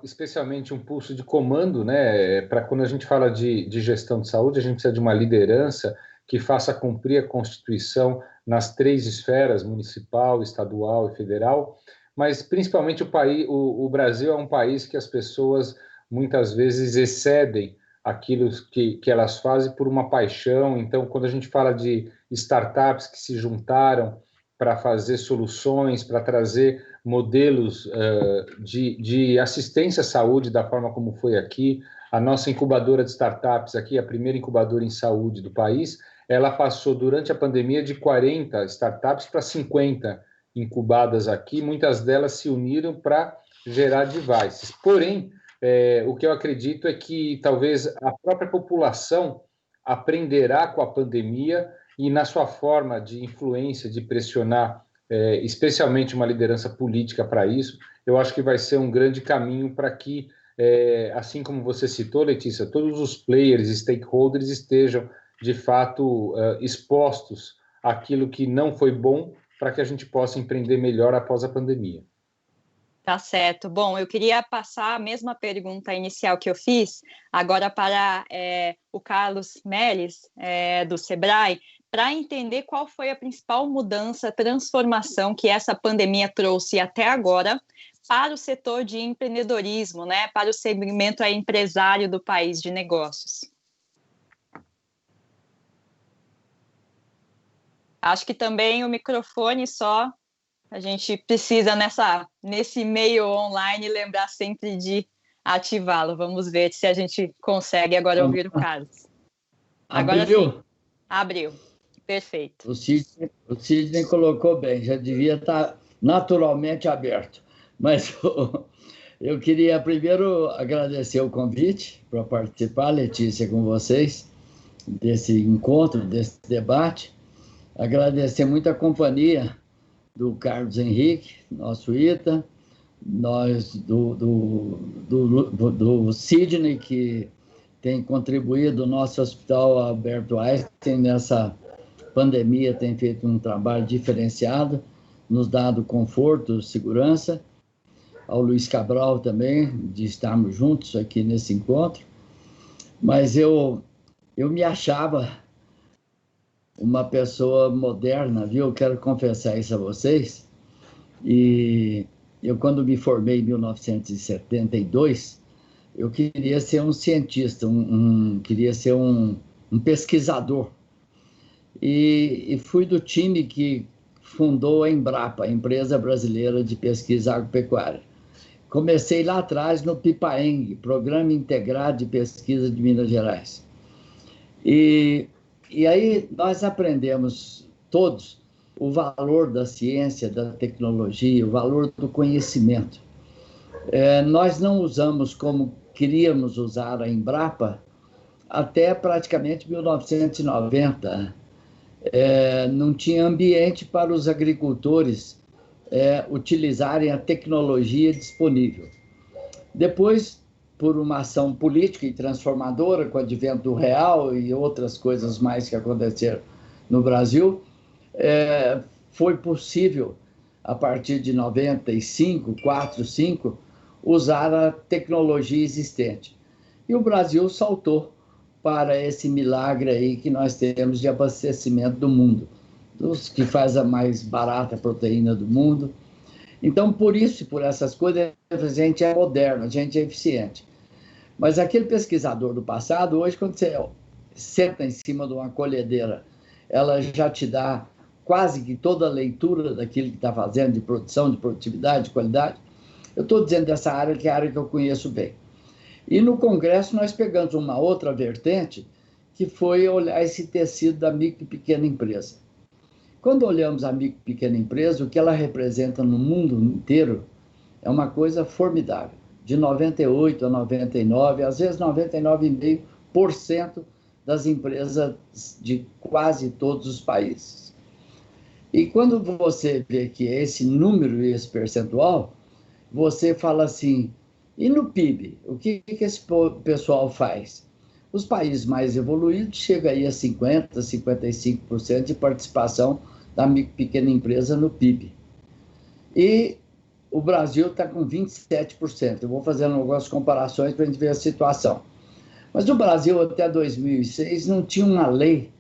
[SPEAKER 4] especialmente um pulso de comando, né? Para quando a gente fala de gestão de saúde, a gente precisa de uma liderança que faça cumprir a Constituição nas 3 esferas, municipal, estadual e federal, mas principalmente o Brasil é um país que as pessoas muitas vezes excedem aquilo que elas fazem por uma paixão. Então, quando a gente fala de startups que se juntaram para fazer soluções, para trazer modelos de assistência à saúde da forma como foi aqui, a nossa incubadora de startups aqui, a primeira incubadora em saúde do país, ela passou durante a pandemia de 40 startups para 50 incubadas aqui, muitas delas se uniram para gerar devices. Porém, o que eu acredito é que talvez a própria população aprenderá com a pandemia e na sua forma de influência, de pressionar, especialmente uma liderança política para isso, eu acho que vai ser um grande caminho para que, assim como você citou, Letícia, todos os players e stakeholders estejam de fato expostos àquilo que não foi bom para que a gente possa empreender melhor após a pandemia.
[SPEAKER 3] Tá certo. Bom, eu queria passar a mesma pergunta inicial que eu fiz agora para o Carlos Melles, do Sebrae, para entender qual foi a principal mudança, transformação que essa pandemia trouxe até agora para o setor de empreendedorismo, né, para o segmento empresário do país de negócios. Acho que também o microfone só, a gente precisa nesse meio online lembrar sempre de ativá-lo. Vamos ver se a gente consegue agora ouvir o Carlos. Agora sim. Abriu. Perfeito.
[SPEAKER 5] O Sidney colocou bem, já devia estar naturalmente aberto. Mas eu queria primeiro agradecer o convite para participar, Letícia, com vocês, desse encontro, desse debate. Agradecer muito a companhia do Carlos Henrique, nosso ITA, nós do Sidney, que tem contribuído, o nosso Hospital Alberto Einstein, nessa pandemia tem feito um trabalho diferenciado, nos dado conforto, segurança, ao Luiz Cabral também, de estarmos juntos aqui nesse encontro, mas eu me achava uma pessoa moderna, viu? Eu quero confessar isso a vocês. E eu, quando me formei em 1972, eu queria ser um cientista, queria ser um pesquisador. E fui do time que fundou a Embrapa, a Empresa Brasileira de Pesquisa Agropecuária. Comecei lá atrás no PIPAENG, Programa Integrado de Pesquisa de Minas Gerais. E E aí nós aprendemos todos o valor da ciência, da tecnologia, o valor do conhecimento. Nós não usamos como queríamos usar a Embrapa até praticamente 1990. Não tinha ambiente para os agricultores utilizarem a tecnologia disponível. Depois, por uma ação política e transformadora, com o advento do real e outras coisas mais que aconteceram no Brasil, foi possível, a partir de 95, 4, 5, usar a tecnologia existente. E o Brasil saltou para esse milagre aí que nós temos de abastecimento do mundo, dos que faz a mais barata proteína do mundo. Então, por isso e por essas coisas, a gente é moderno, a gente é eficiente. Mas aquele pesquisador do passado, hoje, quando você senta em cima de uma colhedeira, ela já te dá quase que toda a leitura daquilo que está fazendo, de produção, de produtividade, de qualidade. Eu estou dizendo dessa área, que é a área que eu conheço bem. E no Congresso nós pegamos uma outra vertente, que foi olhar esse tecido da micro e pequena empresa. Quando olhamos a micro e pequena empresa, o que ela representa no mundo inteiro é uma coisa formidável. De 98% a 99%, às vezes 99,5% das empresas de quase todos os países. E quando você vê que esse número e esse percentual, você fala assim, e no PIB, o que esse pessoal faz? Os países mais evoluídos chegam aí a 50%, 55% de participação da micro e pequena empresa no PIB. E o Brasil está com 27%. Eu vou fazer algumas comparações para a gente ver a situação. Mas o Brasil, até 2006, não tinha uma lei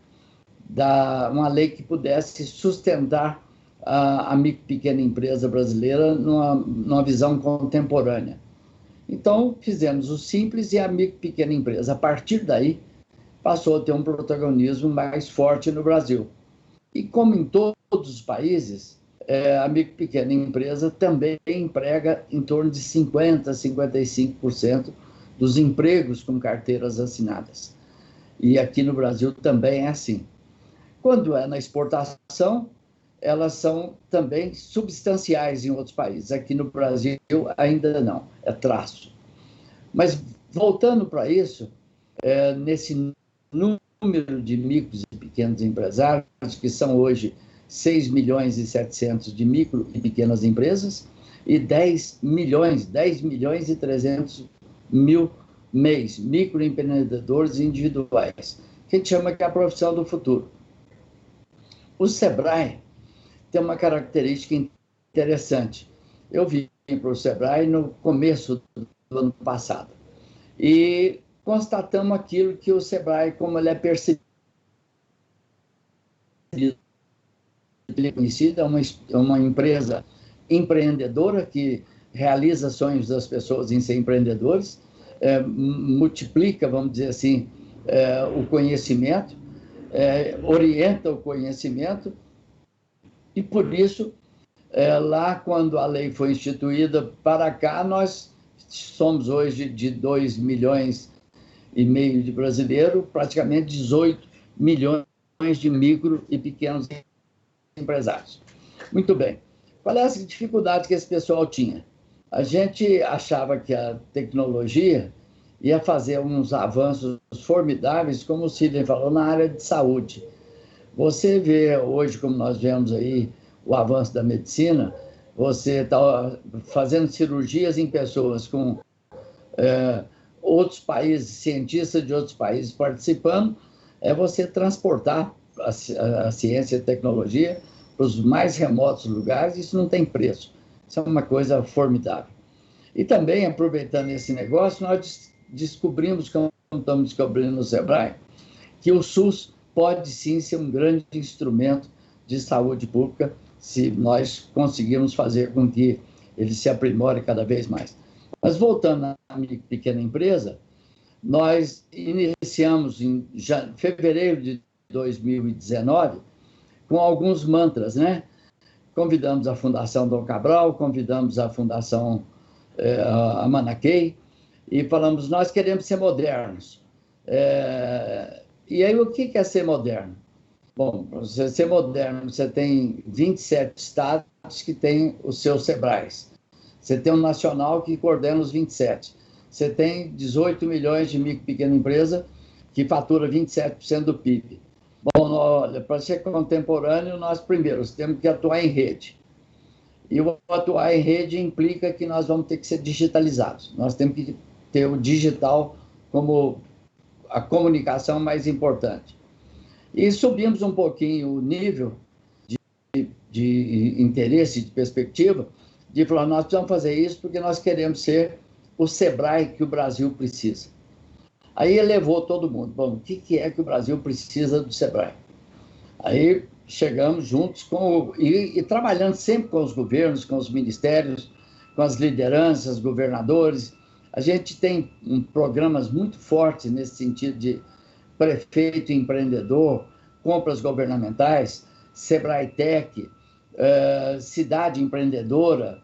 [SPEAKER 5] que pudesse sustentar a micro e pequena empresa brasileira numa visão contemporânea. Então, fizemos o simples e a micro e pequena empresa. A partir daí, passou a ter um protagonismo mais forte no Brasil. E como em todos os países, a micro e pequena empresa também emprega em torno de 50% a 55% dos empregos com carteiras assinadas. E aqui no Brasil também é assim. Quando é na exportação, elas são também substanciais em outros países. Aqui no Brasil ainda não, é traço. Mas voltando para isso, nesse número de micros e pequenos empresários, que são hoje 6 milhões e 700 de micro e pequenas empresas, e 10 milhões e 300 mil MEIs, microempreendedores individuais, que a gente chama que é a profissão do futuro. O Sebrae tem uma característica interessante. Eu vim para o Sebrae no começo do ano passado e constatamos aquilo que o Sebrae, como ele é percebido, ele é conhecido, é uma empresa empreendedora que realiza sonhos das pessoas em ser empreendedores, multiplica, vamos dizer assim, o conhecimento, orienta o conhecimento. E por isso, lá quando a lei foi instituída para cá, nós somos hoje de 2,5 milhões de brasileiros, praticamente 18 milhões de micro e pequenos empresários. Muito bem. Qual é a dificuldade que esse pessoal tinha? A gente achava que a tecnologia ia fazer uns avanços formidáveis, como o Sidney falou, na área de saúde. Você vê hoje, como nós vemos aí, o avanço da medicina, você está fazendo cirurgias em pessoas com outros países, cientistas de outros países participando, você transportar a ciência e a tecnologia para os mais remotos lugares, isso não tem preço. Isso é uma coisa formidável. E também, aproveitando esse negócio, nós descobrimos, como estamos descobrindo no Sebrae, que o SUS pode sim ser um grande instrumento de saúde pública se nós conseguirmos fazer com que ele se aprimore cada vez mais. Mas voltando à minha pequena empresa, nós iniciamos em fevereiro de 2019 com alguns mantras, né? Convidamos a Fundação Dom Cabral, convidamos a Fundação a Manaquei e falamos, nós queremos ser modernos. E aí, o que é ser moderno? Bom, para você ser moderno, você tem 27 estados que têm os seus SEBRAES. Você tem um nacional que coordena os 27. Você tem 18 milhões de micro e pequena empresa que fatura 27% do PIB. Bom, olha, para ser contemporâneo, nós primeiro temos que atuar em rede. E o atuar em rede implica que nós vamos ter que ser digitalizados. Nós temos que ter o digital como a comunicação mais importante. E subimos um pouquinho o nível de interesse, de perspectiva, de falar, nós precisamos fazer isso porque nós queremos ser o SEBRAE que o Brasil precisa. Aí elevou todo mundo. Bom, o que é que o Brasil precisa do SEBRAE? Aí chegamos juntos e trabalhando sempre com os governos, com os ministérios, com as lideranças, governadores. A gente tem programas muito fortes nesse sentido de prefeito empreendedor, compras governamentais, SEBRAE Tech, cidade empreendedora,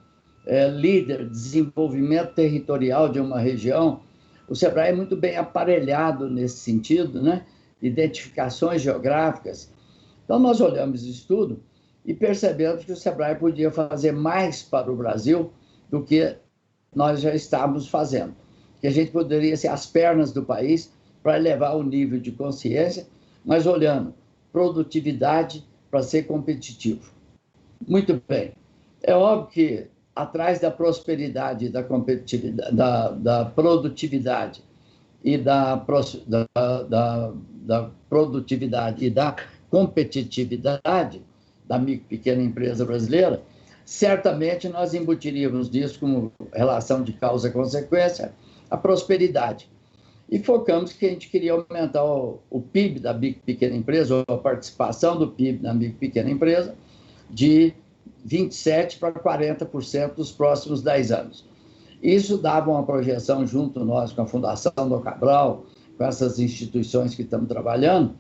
[SPEAKER 5] líder, desenvolvimento territorial de uma região. O SEBRAE é muito bem aparelhado nesse sentido, né? Identificações geográficas. Então, nós olhamos isso tudo e percebemos que o SEBRAE podia fazer mais para o Brasil do que nós já estávamos fazendo. Que a gente poderia ser as pernas do país para elevar o nível de consciência, mas olhando produtividade para ser competitivo. Muito bem. É óbvio que atrás da prosperidade, da competitividade, da produtividade e da produtividade e da competitividade da micro e pequena empresa brasileira, certamente nós embutiríamos nisso como relação de causa e consequência a prosperidade. E focamos que a gente queria aumentar o PIB da micro e pequena empresa, ou a participação do PIB da micro e pequena empresa, de 27% para 40% nos próximos 10 anos. Isso dava uma projeção junto nós com a Fundação do Cabral, com essas instituições que estamos trabalhando,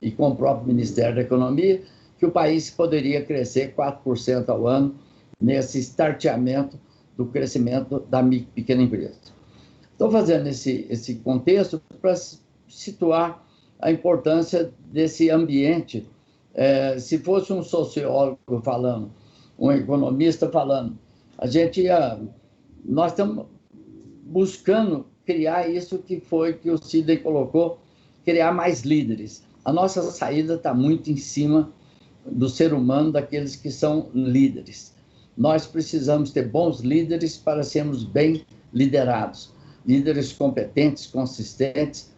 [SPEAKER 5] e com o próprio Ministério da Economia, que o país poderia crescer 4% ao ano nesse starteamento do crescimento da micro e pequena empresa. Estou fazendo esse contexto para situar a importância desse ambiente. Se fosse um sociólogo falando, um economista falando, nós estamos buscando criar isso que o Sidney colocou, criar mais líderes. A nossa saída está muito em cima do ser humano, daqueles que são líderes. Nós precisamos ter bons líderes para sermos bem liderados, líderes competentes, consistentes,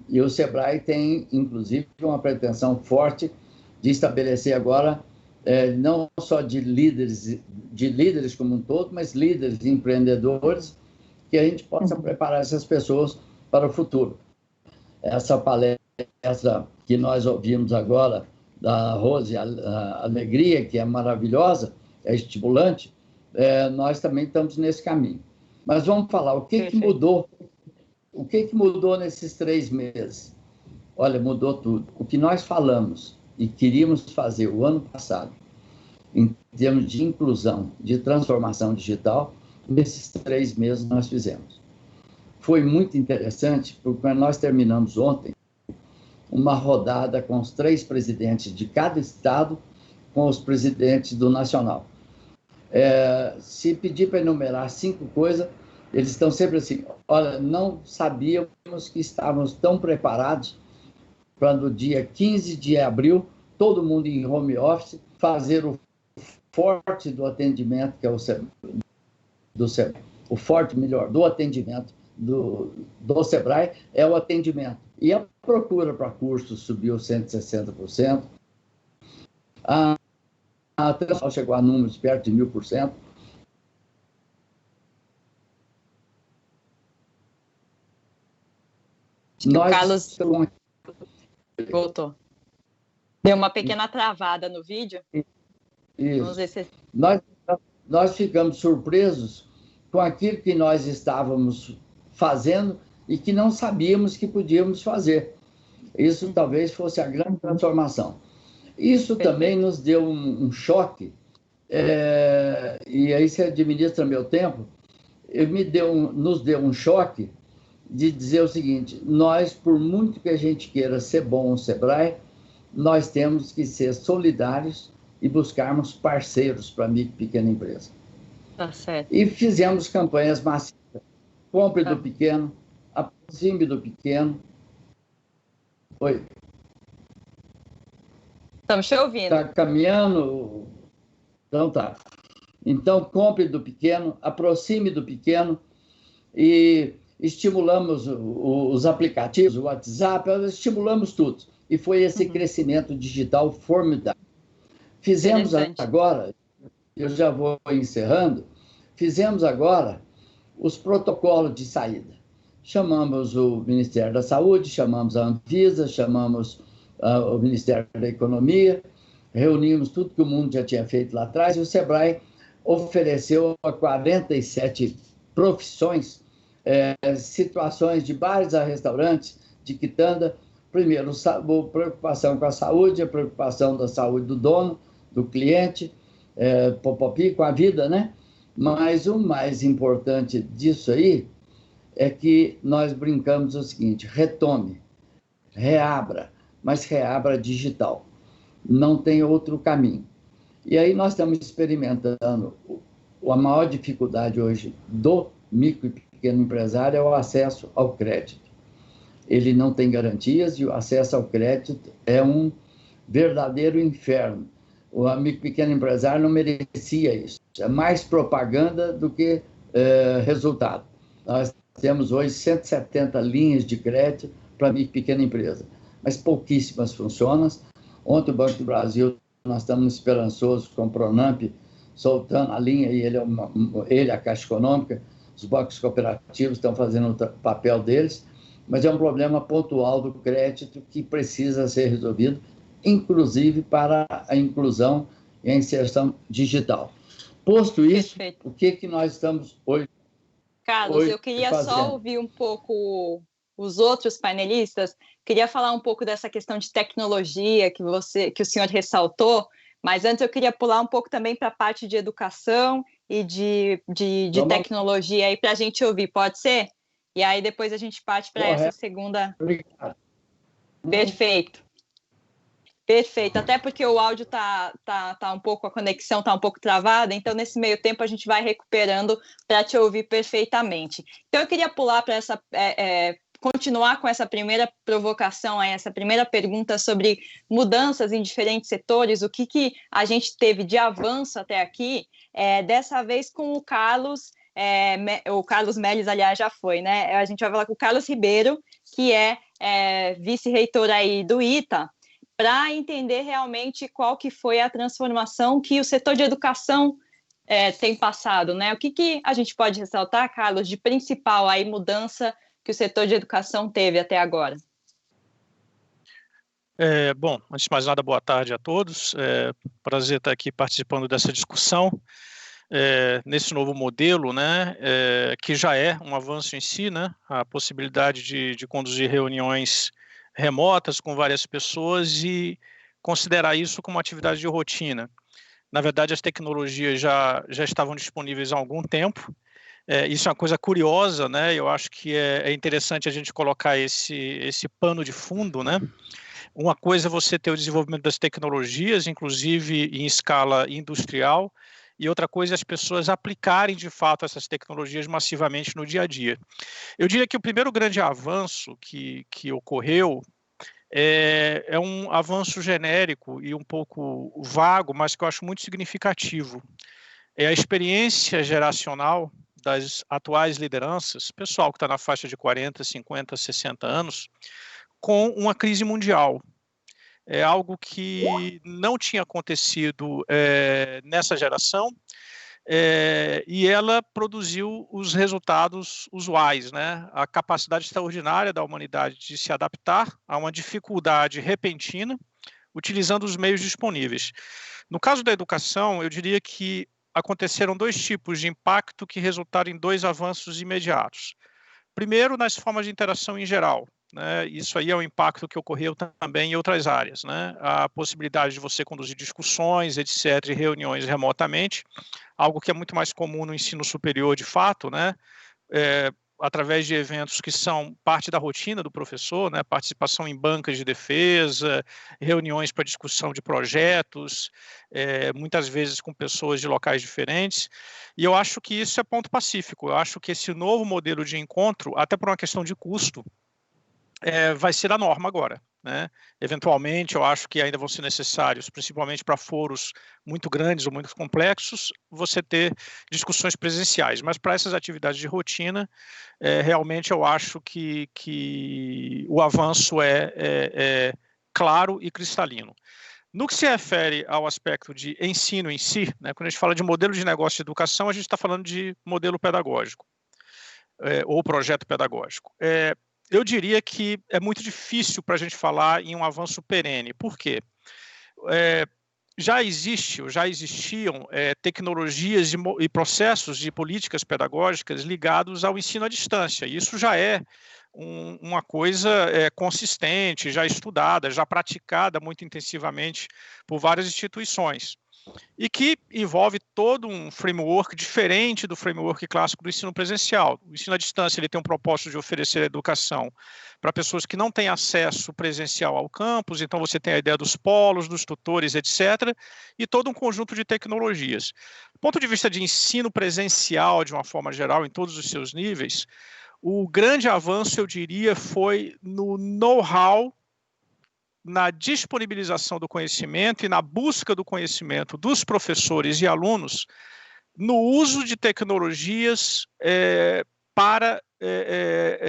[SPEAKER 5] e o SEBRAE tem, inclusive, uma pretensão forte de estabelecer agora, não só de líderes como um todo, mas líderes empreendedores, que a gente possa preparar essas pessoas para o futuro. Essa palestra que nós ouvimos agora, da Rose Alegria, que é maravilhosa, é estimulante, nós também estamos nesse caminho. Mas vamos falar, o que mudou? O que mudou nesses 3 meses? Olha, mudou tudo. O que nós falamos e queríamos fazer o ano passado, em termos de inclusão, de transformação digital, nesses 3 meses nós fizemos. Foi muito interessante, porque nós terminamos ontem uma rodada com os 3 presidentes de cada estado, com os presidentes do Nacional. Se pedir para enumerar 5 coisas, eles estão sempre assim, olha, não sabíamos que estávamos tão preparados para no dia 15 de abril, todo mundo em home office, fazer o forte do atendimento, que é o forte, melhor, do atendimento do SEBRAE, é o atendimento. E a procura para cursos subiu 160%, a transformação chegou a números perto de 1000%.
[SPEAKER 3] O Carlos voltou. Deu uma pequena travada no vídeo.
[SPEAKER 5] Isso.
[SPEAKER 3] Vamos ver se...
[SPEAKER 5] Nós ficamos surpresos com aquilo que nós estávamos fazendo e que não sabíamos que podíamos fazer. Isso talvez fosse a grande transformação. Isso também nos deu um choque, e aí você administra meu tempo, nos deu um choque de dizer o seguinte: nós, por muito que a gente queira ser bom no Sebrae, nós temos que ser solidários e buscarmos parceiros para a micro e pequena empresa.
[SPEAKER 3] Tá certo.
[SPEAKER 5] E fizemos campanhas massivas. Compre do pequeno, aproxime do pequeno. Oi.
[SPEAKER 3] Estamos te ouvindo.
[SPEAKER 5] Está caminhando? Então tá. Então, compre do pequeno, aproxime do pequeno e estimulamos os aplicativos, o WhatsApp, estimulamos tudo. E foi esse crescimento digital formidável. Fizemos agora, eu já vou encerrando, fizemos agora os protocolos de saída. Chamamos o Ministério da Saúde, chamamos a Anvisa, chamamos o Ministério da Economia, reunimos tudo que o mundo já tinha feito lá atrás, e o Sebrae ofereceu a 47 profissões, situações de bares a restaurantes, de quitanda. Primeiro, a preocupação com a saúde, a preocupação da saúde do dono, do cliente, popopi, com a vida, né? Mas o mais importante disso aí é que nós brincamos o seguinte: retome, reabra, mas reabra digital. Não tem outro caminho. E aí nós estamos experimentando a maior dificuldade hoje do micro e pequeno empresário é o acesso ao crédito. Ele não tem garantias e o acesso ao crédito é um verdadeiro inferno. O micro e pequeno empresário não merecia isso. É mais propaganda do que resultado. Nós temos hoje 170 linhas de crédito para micro e pequena empresa, mas pouquíssimas funcionam. Ontem o Banco do Brasil, nós estamos esperançosos com o Pronamp soltando a linha, e ele, a Caixa Econômica, os bancos cooperativos estão fazendo o papel deles, mas é um problema pontual do crédito que precisa ser resolvido, inclusive para a inclusão e a inserção digital. Posto isso,
[SPEAKER 3] Perfeito.
[SPEAKER 5] O que nós estamos hoje
[SPEAKER 3] Carlos, eu queria só ouvir um pouco os outros painelistas. Queria falar um pouco dessa questão de tecnologia que o senhor ressaltou, mas antes eu queria pular um pouco também para a parte de educação e de tecnologia aí para a gente ouvir, pode ser? E aí depois a gente parte para essa segunda.
[SPEAKER 5] Obrigado.
[SPEAKER 3] Perfeito. Perfeito, até porque o áudio tá um pouco, a conexão tá um pouco travada, então nesse meio tempo a gente vai recuperando para te ouvir perfeitamente. Então eu queria pular para essa, continuar com essa primeira provocação, essa primeira pergunta sobre mudanças em diferentes setores, o que a gente teve de avanço até aqui, dessa vez com o Carlos Melles, aliás, já foi, né? A gente vai falar com o Carlos Ribeiro, que é vice-reitor aí do ITA, para entender realmente qual que foi a transformação que o setor de educação tem passado, né? O que a gente pode ressaltar, Carlos, de principal aí mudança que o setor de educação teve até agora?
[SPEAKER 6] Bom, antes de mais nada, boa tarde a todos. Prazer estar aqui participando dessa discussão, nesse novo modelo, né, que já é um avanço em si, né, a possibilidade de conduzir reuniões remotas com várias pessoas e considerar isso como atividade de rotina. Na verdade, as tecnologias já estavam disponíveis há algum tempo. Isso é uma coisa curiosa, né? Eu acho que é interessante a gente colocar esse pano de fundo, né? Uma coisa é você ter o desenvolvimento das tecnologias, inclusive em escala industrial, e outra coisa é as pessoas aplicarem de fato essas tecnologias massivamente no dia a dia. Eu diria que o primeiro grande avanço que ocorreu é um avanço genérico e um pouco vago, mas que eu acho muito significativo. É a experiência geracional das atuais lideranças, pessoal que está na faixa de 40, 50, 60 anos, com uma crise mundial. É algo que não tinha acontecido nessa geração, e ela produziu os resultados usuais, né? A capacidade extraordinária da humanidade de se adaptar a uma dificuldade repentina, utilizando os meios disponíveis. No caso da educação, eu diria que aconteceram dois tipos de impacto que resultaram em dois avanços imediatos. Primeiro, nas formas de interação em geral, né? Isso aí é um impacto que ocorreu também em outras áreas, né? A possibilidade de você conduzir discussões, etc., e reuniões remotamente, algo que é muito mais comum no ensino superior de fato, né? através de eventos que são parte da rotina do professor, né? Participação em bancas de defesa, reuniões para discussão de projetos, muitas vezes com pessoas de locais diferentes, e eu acho que isso é ponto pacífico. Eu acho que esse novo modelo de encontro, até por uma questão de custo, vai ser a norma agora, né? Eventualmente, eu acho que ainda vão ser necessários, principalmente para foros muito grandes ou muito complexos, você ter discussões presenciais, mas para essas atividades de rotina, realmente eu acho que o avanço é claro e cristalino. No que se refere ao aspecto de ensino em si, né, quando a gente fala de modelo de negócio de educação, a gente está falando de modelo pedagógico, ou projeto pedagógico. Eu diria que é muito difícil para a gente falar em um avanço perene. Por quê? Já existiam tecnologias e processos de políticas pedagógicas ligados ao ensino à distância. Isso já é uma coisa consistente, já estudada, já praticada muito intensivamente por várias instituições, e que envolve todo um framework diferente do framework clássico do ensino presencial. O ensino à distância ele tem um propósito de oferecer educação para pessoas que não têm acesso presencial ao campus, então você tem a ideia dos polos, dos tutores, etc., e todo um conjunto de tecnologias. Do ponto de vista de ensino presencial, de uma forma geral, em todos os seus níveis, o grande avanço, eu diria, foi no know-how, na disponibilização do conhecimento e na busca do conhecimento dos professores e alunos no uso de tecnologias para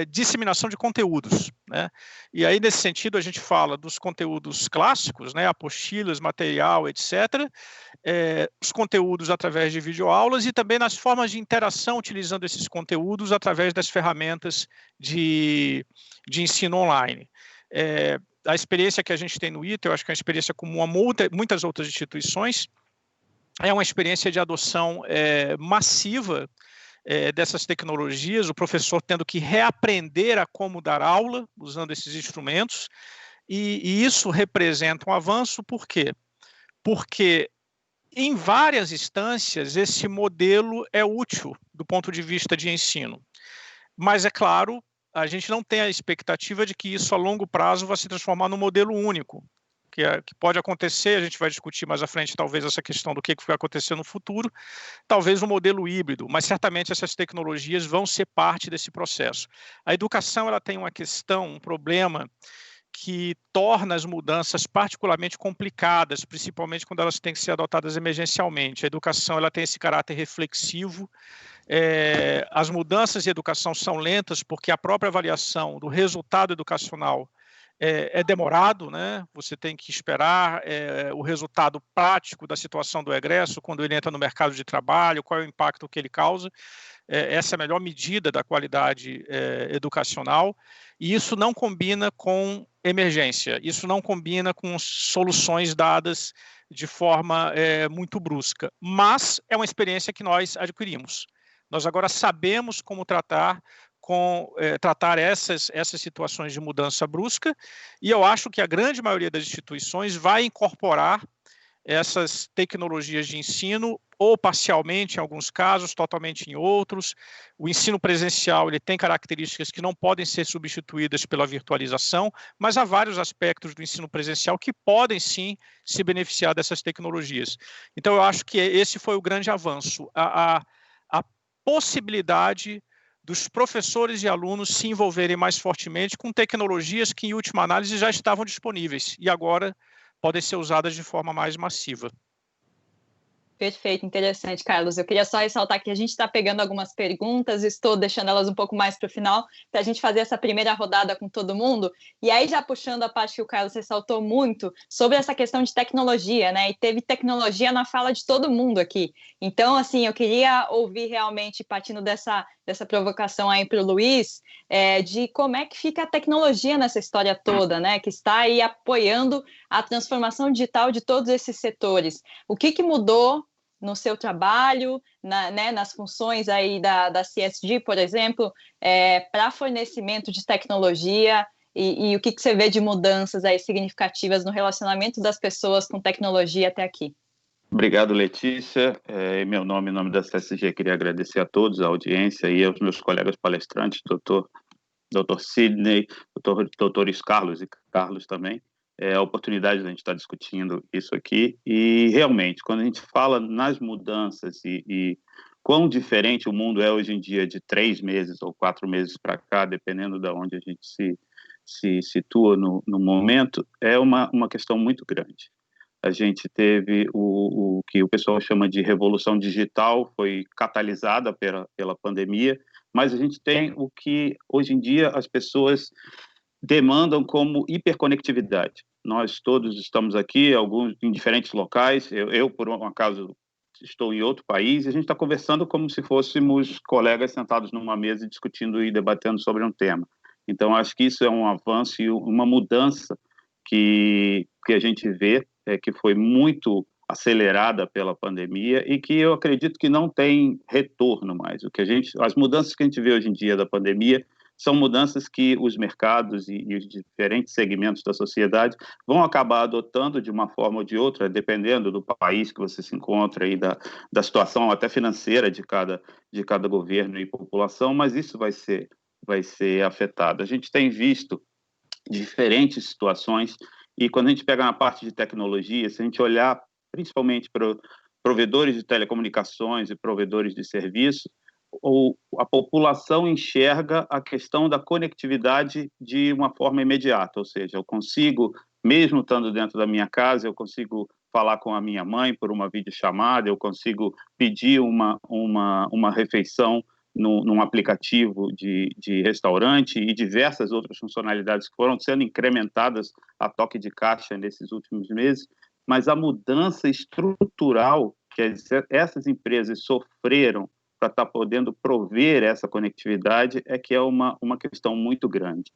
[SPEAKER 6] disseminação de conteúdos, né? E aí, nesse sentido, a gente fala dos conteúdos clássicos, né, apostilas, material, etc., os conteúdos através de videoaulas e também nas formas de interação utilizando esses conteúdos através das ferramentas de ensino online. A experiência que a gente tem no ITA, eu acho que é uma experiência comum a muitas outras instituições, é uma experiência de adoção massiva dessas tecnologias, o professor tendo que reaprender a como dar aula usando esses instrumentos, e isso representa um avanço. Por quê? Porque em várias instâncias esse modelo é útil do ponto de vista de ensino, mas é claro, a gente não tem a expectativa de que isso a longo prazo vai se transformar num modelo único, que pode acontecer, a gente vai discutir mais à frente talvez essa questão do que vai acontecer no futuro, talvez um modelo híbrido, mas certamente essas tecnologias vão ser parte desse processo. A educação ela tem uma questão, um problema que torna as mudanças particularmente complicadas, principalmente quando elas têm que ser adotadas emergencialmente. A educação ela tem esse caráter reflexivo, as mudanças de educação são lentas porque a própria avaliação do resultado educacional é demorado, né? Você tem que esperar o resultado prático da situação do egresso, quando ele entra no mercado de trabalho, qual é o impacto que ele causa. Essa é a melhor medida da qualidade educacional, e isso não combina com emergência, isso não combina com soluções dadas de forma muito brusca, mas é uma experiência que nós adquirimos. Nós agora sabemos como tratar essas situações de mudança brusca, e eu acho que a grande maioria das instituições vai incorporar essas tecnologias de ensino, ou parcialmente em alguns casos, totalmente em outros. O ensino presencial ele tem características que não podem ser substituídas pela virtualização, mas há vários aspectos do ensino presencial que podem sim se beneficiar dessas tecnologias. Então eu acho que esse foi o grande avanço, a possibilidade dos professores e alunos se envolverem mais fortemente com tecnologias que, em última análise, já estavam disponíveis e agora podem ser usadas de forma mais massiva.
[SPEAKER 3] Perfeito, interessante, Carlos. Eu queria só ressaltar que a gente está pegando algumas perguntas, estou deixando elas um pouco mais para o final, para a gente fazer essa primeira rodada com todo mundo. E aí, já puxando a parte que o Carlos ressaltou muito, sobre essa questão de tecnologia, né? E teve tecnologia na fala de todo mundo aqui. Então, assim, eu queria ouvir realmente, partindo dessa provocação aí para o Luiz, de como é que fica a tecnologia nessa história toda, né? Que está aí apoiando a transformação digital de todos esses setores. O que mudou no seu trabalho, nas funções aí da CSG, por exemplo, para fornecimento de tecnologia, e o que você vê de mudanças aí significativas no relacionamento das pessoas com tecnologia até aqui?
[SPEAKER 7] Obrigado, Letícia. Em nome da CSG, queria agradecer a todos, a audiência e aos meus colegas palestrantes, doutor Sidney, doutores Carlos e Carlos também, a oportunidade de a gente estar discutindo isso aqui. E, realmente, quando a gente fala nas mudanças e quão diferente o mundo é hoje em dia de 3 meses ou 4 meses para cá, dependendo de onde a gente se situa no momento, é uma questão muito grande. A gente teve o que o pessoal chama de revolução digital, foi catalisada pela pandemia, mas a gente tem o que, hoje em dia, as pessoas demandam como hiperconectividade. Nós todos estamos aqui, alguns em diferentes locais, eu por um acaso, estou em outro país, e a gente está conversando como se fôssemos colegas sentados numa mesa discutindo e debatendo sobre um tema. Então, acho que isso é um avanço e uma mudança que a gente vê, que foi muito acelerada pela pandemia e que eu acredito que não tem retorno mais. As mudanças que a gente vê hoje em dia da pandemia são mudanças que os mercados e os diferentes segmentos da sociedade vão acabar adotando de uma forma ou de outra, dependendo do país que você se encontra e da situação até financeira de cada governo e população, mas isso vai ser afetado. A gente tem visto diferentes situações, e quando a gente pega na parte de tecnologia, se a gente olhar principalmente para provedores de telecomunicações e provedores de serviço, a população enxerga a questão da conectividade de uma forma imediata, ou seja, eu consigo, mesmo estando dentro da minha casa, eu consigo falar com a minha mãe por uma videochamada, eu consigo pedir uma refeição num aplicativo de restaurante e diversas outras funcionalidades que foram sendo incrementadas a toque de caixa nesses últimos meses, mas a mudança estrutural que essas empresas sofreram para estar podendo prover essa conectividade que é uma questão muito grande.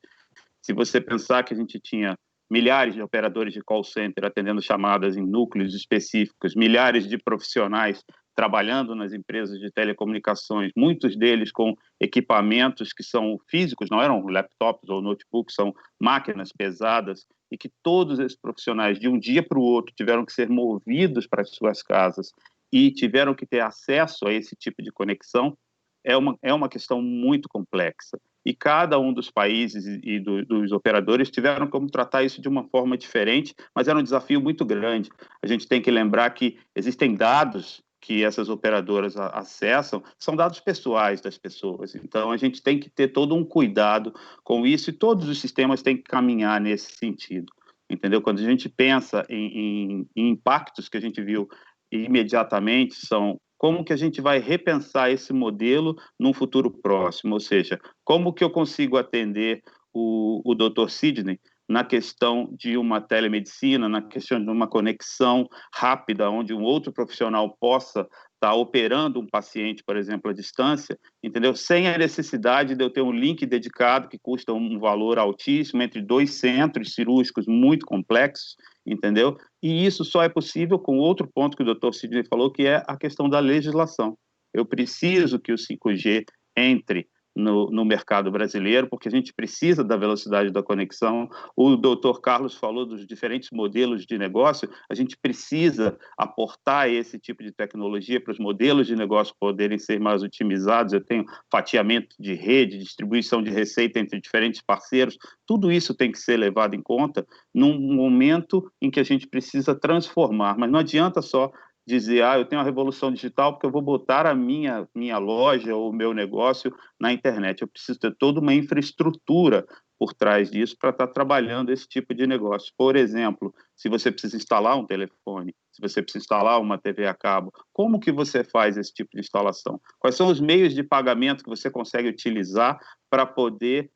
[SPEAKER 7] Se você pensar que a gente tinha milhares de operadores de call center atendendo chamadas em núcleos específicos, milhares de profissionais trabalhando nas empresas de telecomunicações, muitos deles com equipamentos que são físicos, não eram laptops ou notebooks, são máquinas pesadas, e que todos esses profissionais, de um dia para o outro, tiveram que ser movidos para as suas casas e tiveram que ter acesso a esse tipo de conexão, é uma questão muito complexa. E cada um dos países e dos operadores tiveram como tratar isso de uma forma diferente, mas era um desafio muito grande. A gente tem que lembrar que existem dados que essas operadoras acessam, são dados pessoais das pessoas. Então, a gente tem que ter todo um cuidado com isso, e todos os sistemas têm que caminhar nesse sentido. Entendeu? Quando a gente pensa em impactos que a gente viu imediatamente, são como que a gente vai repensar esse modelo num futuro próximo, ou seja, como que eu consigo atender o Dr. Sidney na questão de uma telemedicina, na questão de uma conexão rápida, onde um outro profissional possa estar operando um paciente, por exemplo, à distância, entendeu? Sem a necessidade de eu ter um link dedicado que custa um valor altíssimo entre 2 centros cirúrgicos muito complexos, entendeu? E isso só é possível com outro ponto que o Dr. Sidney falou, que é a questão da legislação. Eu preciso que o 5G entre no mercado brasileiro, porque a gente precisa da velocidade da conexão. O doutor Carlos falou dos diferentes modelos de negócio, a gente precisa aportar esse tipo de tecnologia para os modelos de negócio poderem ser mais otimizados. Eu tenho fatiamento de rede, distribuição de receita entre diferentes parceiros, tudo isso tem que ser levado em conta num momento em que a gente precisa transformar, mas não adianta só dizer, eu tenho a revolução digital porque eu vou botar a minha loja ou o meu negócio na internet. Eu preciso ter toda uma infraestrutura por trás disso para estar trabalhando esse tipo de negócio. Por exemplo, se você precisa instalar um telefone, se você precisa instalar uma TV a cabo, como que você faz esse tipo de instalação? Quais são os meios de pagamento que você consegue utilizar para poder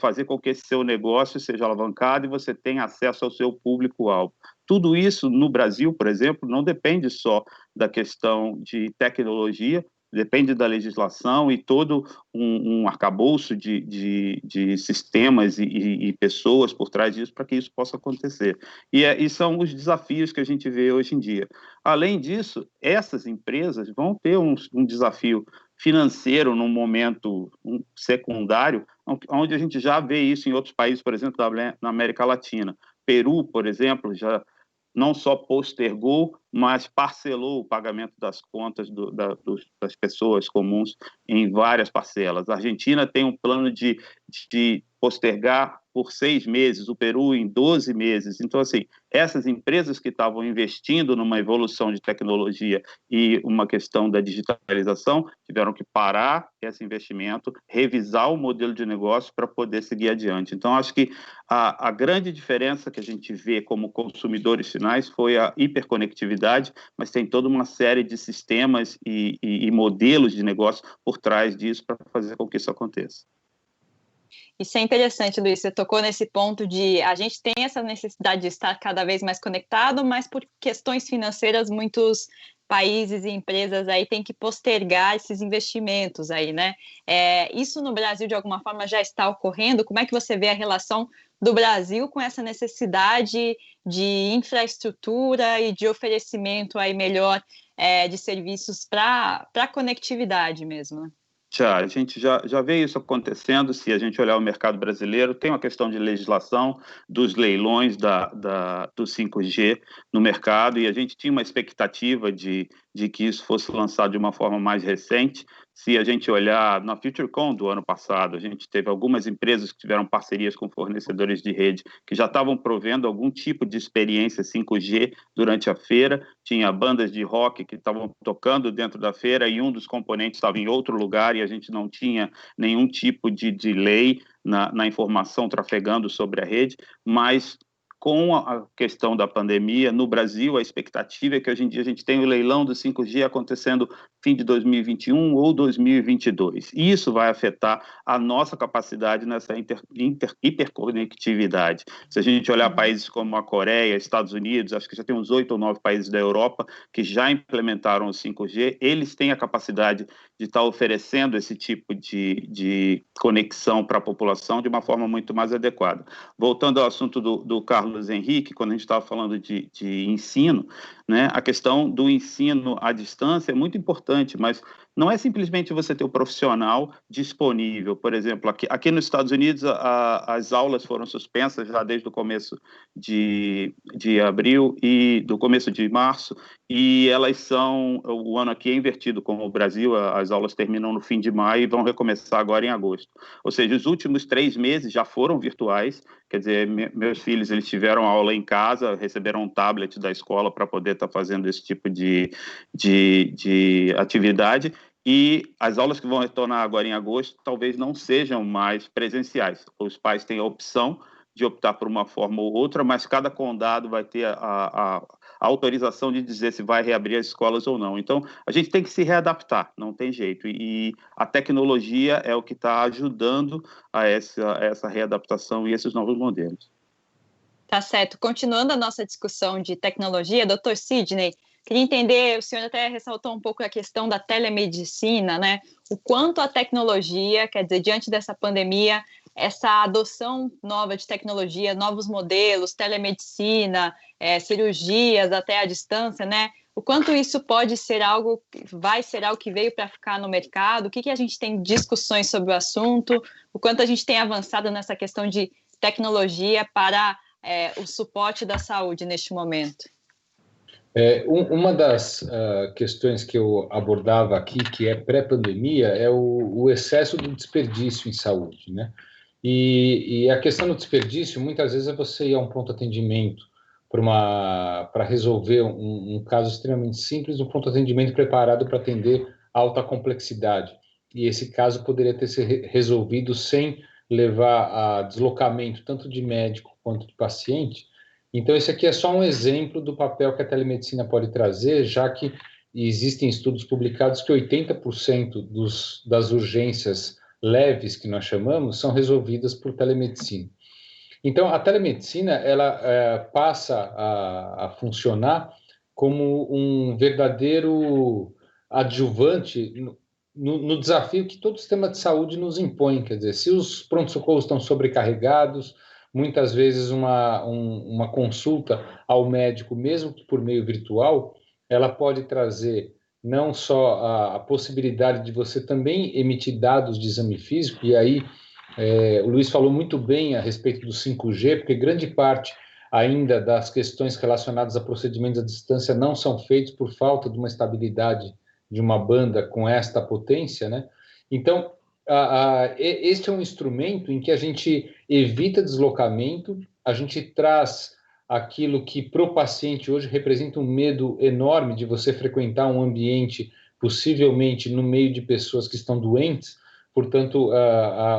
[SPEAKER 7] fazer com que esse seu negócio seja alavancado e você tenha acesso ao seu público-alvo? Tudo isso, no Brasil, por exemplo, não depende só da questão de tecnologia, depende da legislação e todo um arcabouço de sistemas e pessoas por trás disso para que isso possa acontecer. E são os desafios que a gente vê hoje em dia. Além disso, essas empresas vão ter um desafio financeiro num momento secundário, onde a gente já vê isso em outros países, por exemplo, na América Latina. Peru, por exemplo, já não só postergou, mas parcelou o pagamento das contas das pessoas comuns em várias parcelas. A Argentina tem um plano de postergar por 6 meses, o Peru em 12 meses. Então, assim, essas empresas que estavam investindo numa evolução de tecnologia e uma questão da digitalização tiveram que parar esse investimento, revisar o modelo de negócio para poder seguir adiante. Então, acho que a grande diferença que a gente vê como consumidores finais foi a hiperconectividade, mas tem toda uma série de sistemas e modelos de negócio por trás disso para fazer com que isso aconteça.
[SPEAKER 3] Isso é interessante, Luiz, você tocou nesse ponto de a gente tem essa necessidade de estar cada vez mais conectado, mas por questões financeiras, muitos países e empresas aí têm que postergar esses investimentos aí, né? Isso no Brasil, de alguma forma, já está ocorrendo? Como é que você vê a relação do Brasil com essa necessidade de infraestrutura e de oferecimento aí melhor de serviços para a conectividade mesmo, né?
[SPEAKER 7] A gente já vê isso acontecendo. Se a gente olhar o mercado brasileiro, tem uma questão de legislação dos leilões do 5G no mercado, e a gente tinha uma expectativa de que isso fosse lançado de uma forma mais recente. Se a gente olhar na FutureCon do ano passado, a gente teve algumas empresas que tiveram parcerias com fornecedores de rede que já estavam provendo algum tipo de experiência 5G durante a feira. Tinha bandas de rock que estavam tocando dentro da feira e um dos componentes estava em outro lugar e a gente não tinha nenhum tipo de delay na informação trafegando sobre a rede, mas com a questão da pandemia, no Brasil, a expectativa é que hoje em dia a gente tenha o leilão do 5G acontecendo fim de 2021 ou 2022. E isso vai afetar a nossa capacidade nessa hiperconectividade. Se a gente olhar países como a Coreia, Estados Unidos, acho que já tem uns 8 ou 9 países da Europa que já implementaram o 5G, eles têm a capacidade de estar oferecendo esse tipo de conexão para a população de uma forma muito mais adequada. Voltando ao assunto do Carlos Henrique, quando a gente estava falando de ensino, né, a questão do ensino à distância é muito importante, mas não é simplesmente você ter o profissional disponível. Por exemplo, aqui nos Estados Unidos, as aulas foram suspensas já desde o começo de abril e do começo de março, e o ano aqui é invertido, como o Brasil, as aulas terminam no fim de maio e vão recomeçar agora em agosto. Ou seja, os últimos 3 meses já foram virtuais, quer dizer, meus filhos, eles tiveram aula em casa, receberam um tablet da escola para poder estar fazendo esse tipo de atividade, e as aulas que vão retornar agora em agosto talvez não sejam mais presenciais. Os pais têm a opção de optar por uma forma ou outra, mas cada condado vai ter a autorização de dizer se vai reabrir as escolas ou não. Então, a gente tem que se readaptar, não tem jeito. E a tecnologia é o que está ajudando a essa readaptação e esses novos modelos.
[SPEAKER 3] Tá certo. Continuando a nossa discussão de tecnologia, Dr. Sidney, queria entender, o senhor até ressaltou um pouco a questão da telemedicina, né? O quanto a tecnologia, quer dizer, diante dessa pandemia, essa adoção nova de tecnologia, novos modelos, telemedicina, cirurgias até à distância, né? O quanto isso pode ser algo, vai ser algo que veio para ficar no mercado? O que a gente tem discussões sobre o assunto? O quanto a gente tem avançado nessa questão de tecnologia para o suporte da saúde neste momento?
[SPEAKER 4] Uma das questões que eu abordava aqui, que é pré-pandemia, é o excesso do desperdício em saúde, né? E a questão do desperdício, muitas vezes, é você ir a um pronto-atendimento para resolver um caso extremamente simples, um pronto-atendimento preparado para atender alta complexidade. E esse caso poderia ter sido resolvido sem levar a deslocamento tanto de médico quanto de paciente. Então, esse aqui é só um exemplo do papel que a telemedicina pode trazer, já que existem estudos publicados que 80% das urgências leves, que nós chamamos, são resolvidas por telemedicina. Então, a telemedicina ela passa a funcionar como um verdadeiro adjuvante no desafio que todo o sistema de saúde nos impõe. Quer dizer, se os pronto-socorros estão sobrecarregados, muitas vezes uma consulta ao médico, mesmo que por meio virtual, ela pode trazer não só a possibilidade de você também emitir dados de exame físico, e aí o Luiz falou muito bem a respeito do 5G, porque grande parte ainda das questões relacionadas a procedimentos à distância não são feitos por falta de uma estabilidade de uma banda com esta potência, né? Então, este é um instrumento em que a gente evita deslocamento, a gente traz aquilo que para o paciente hoje representa um medo enorme de você frequentar um ambiente possivelmente no meio de pessoas que estão doentes, portanto,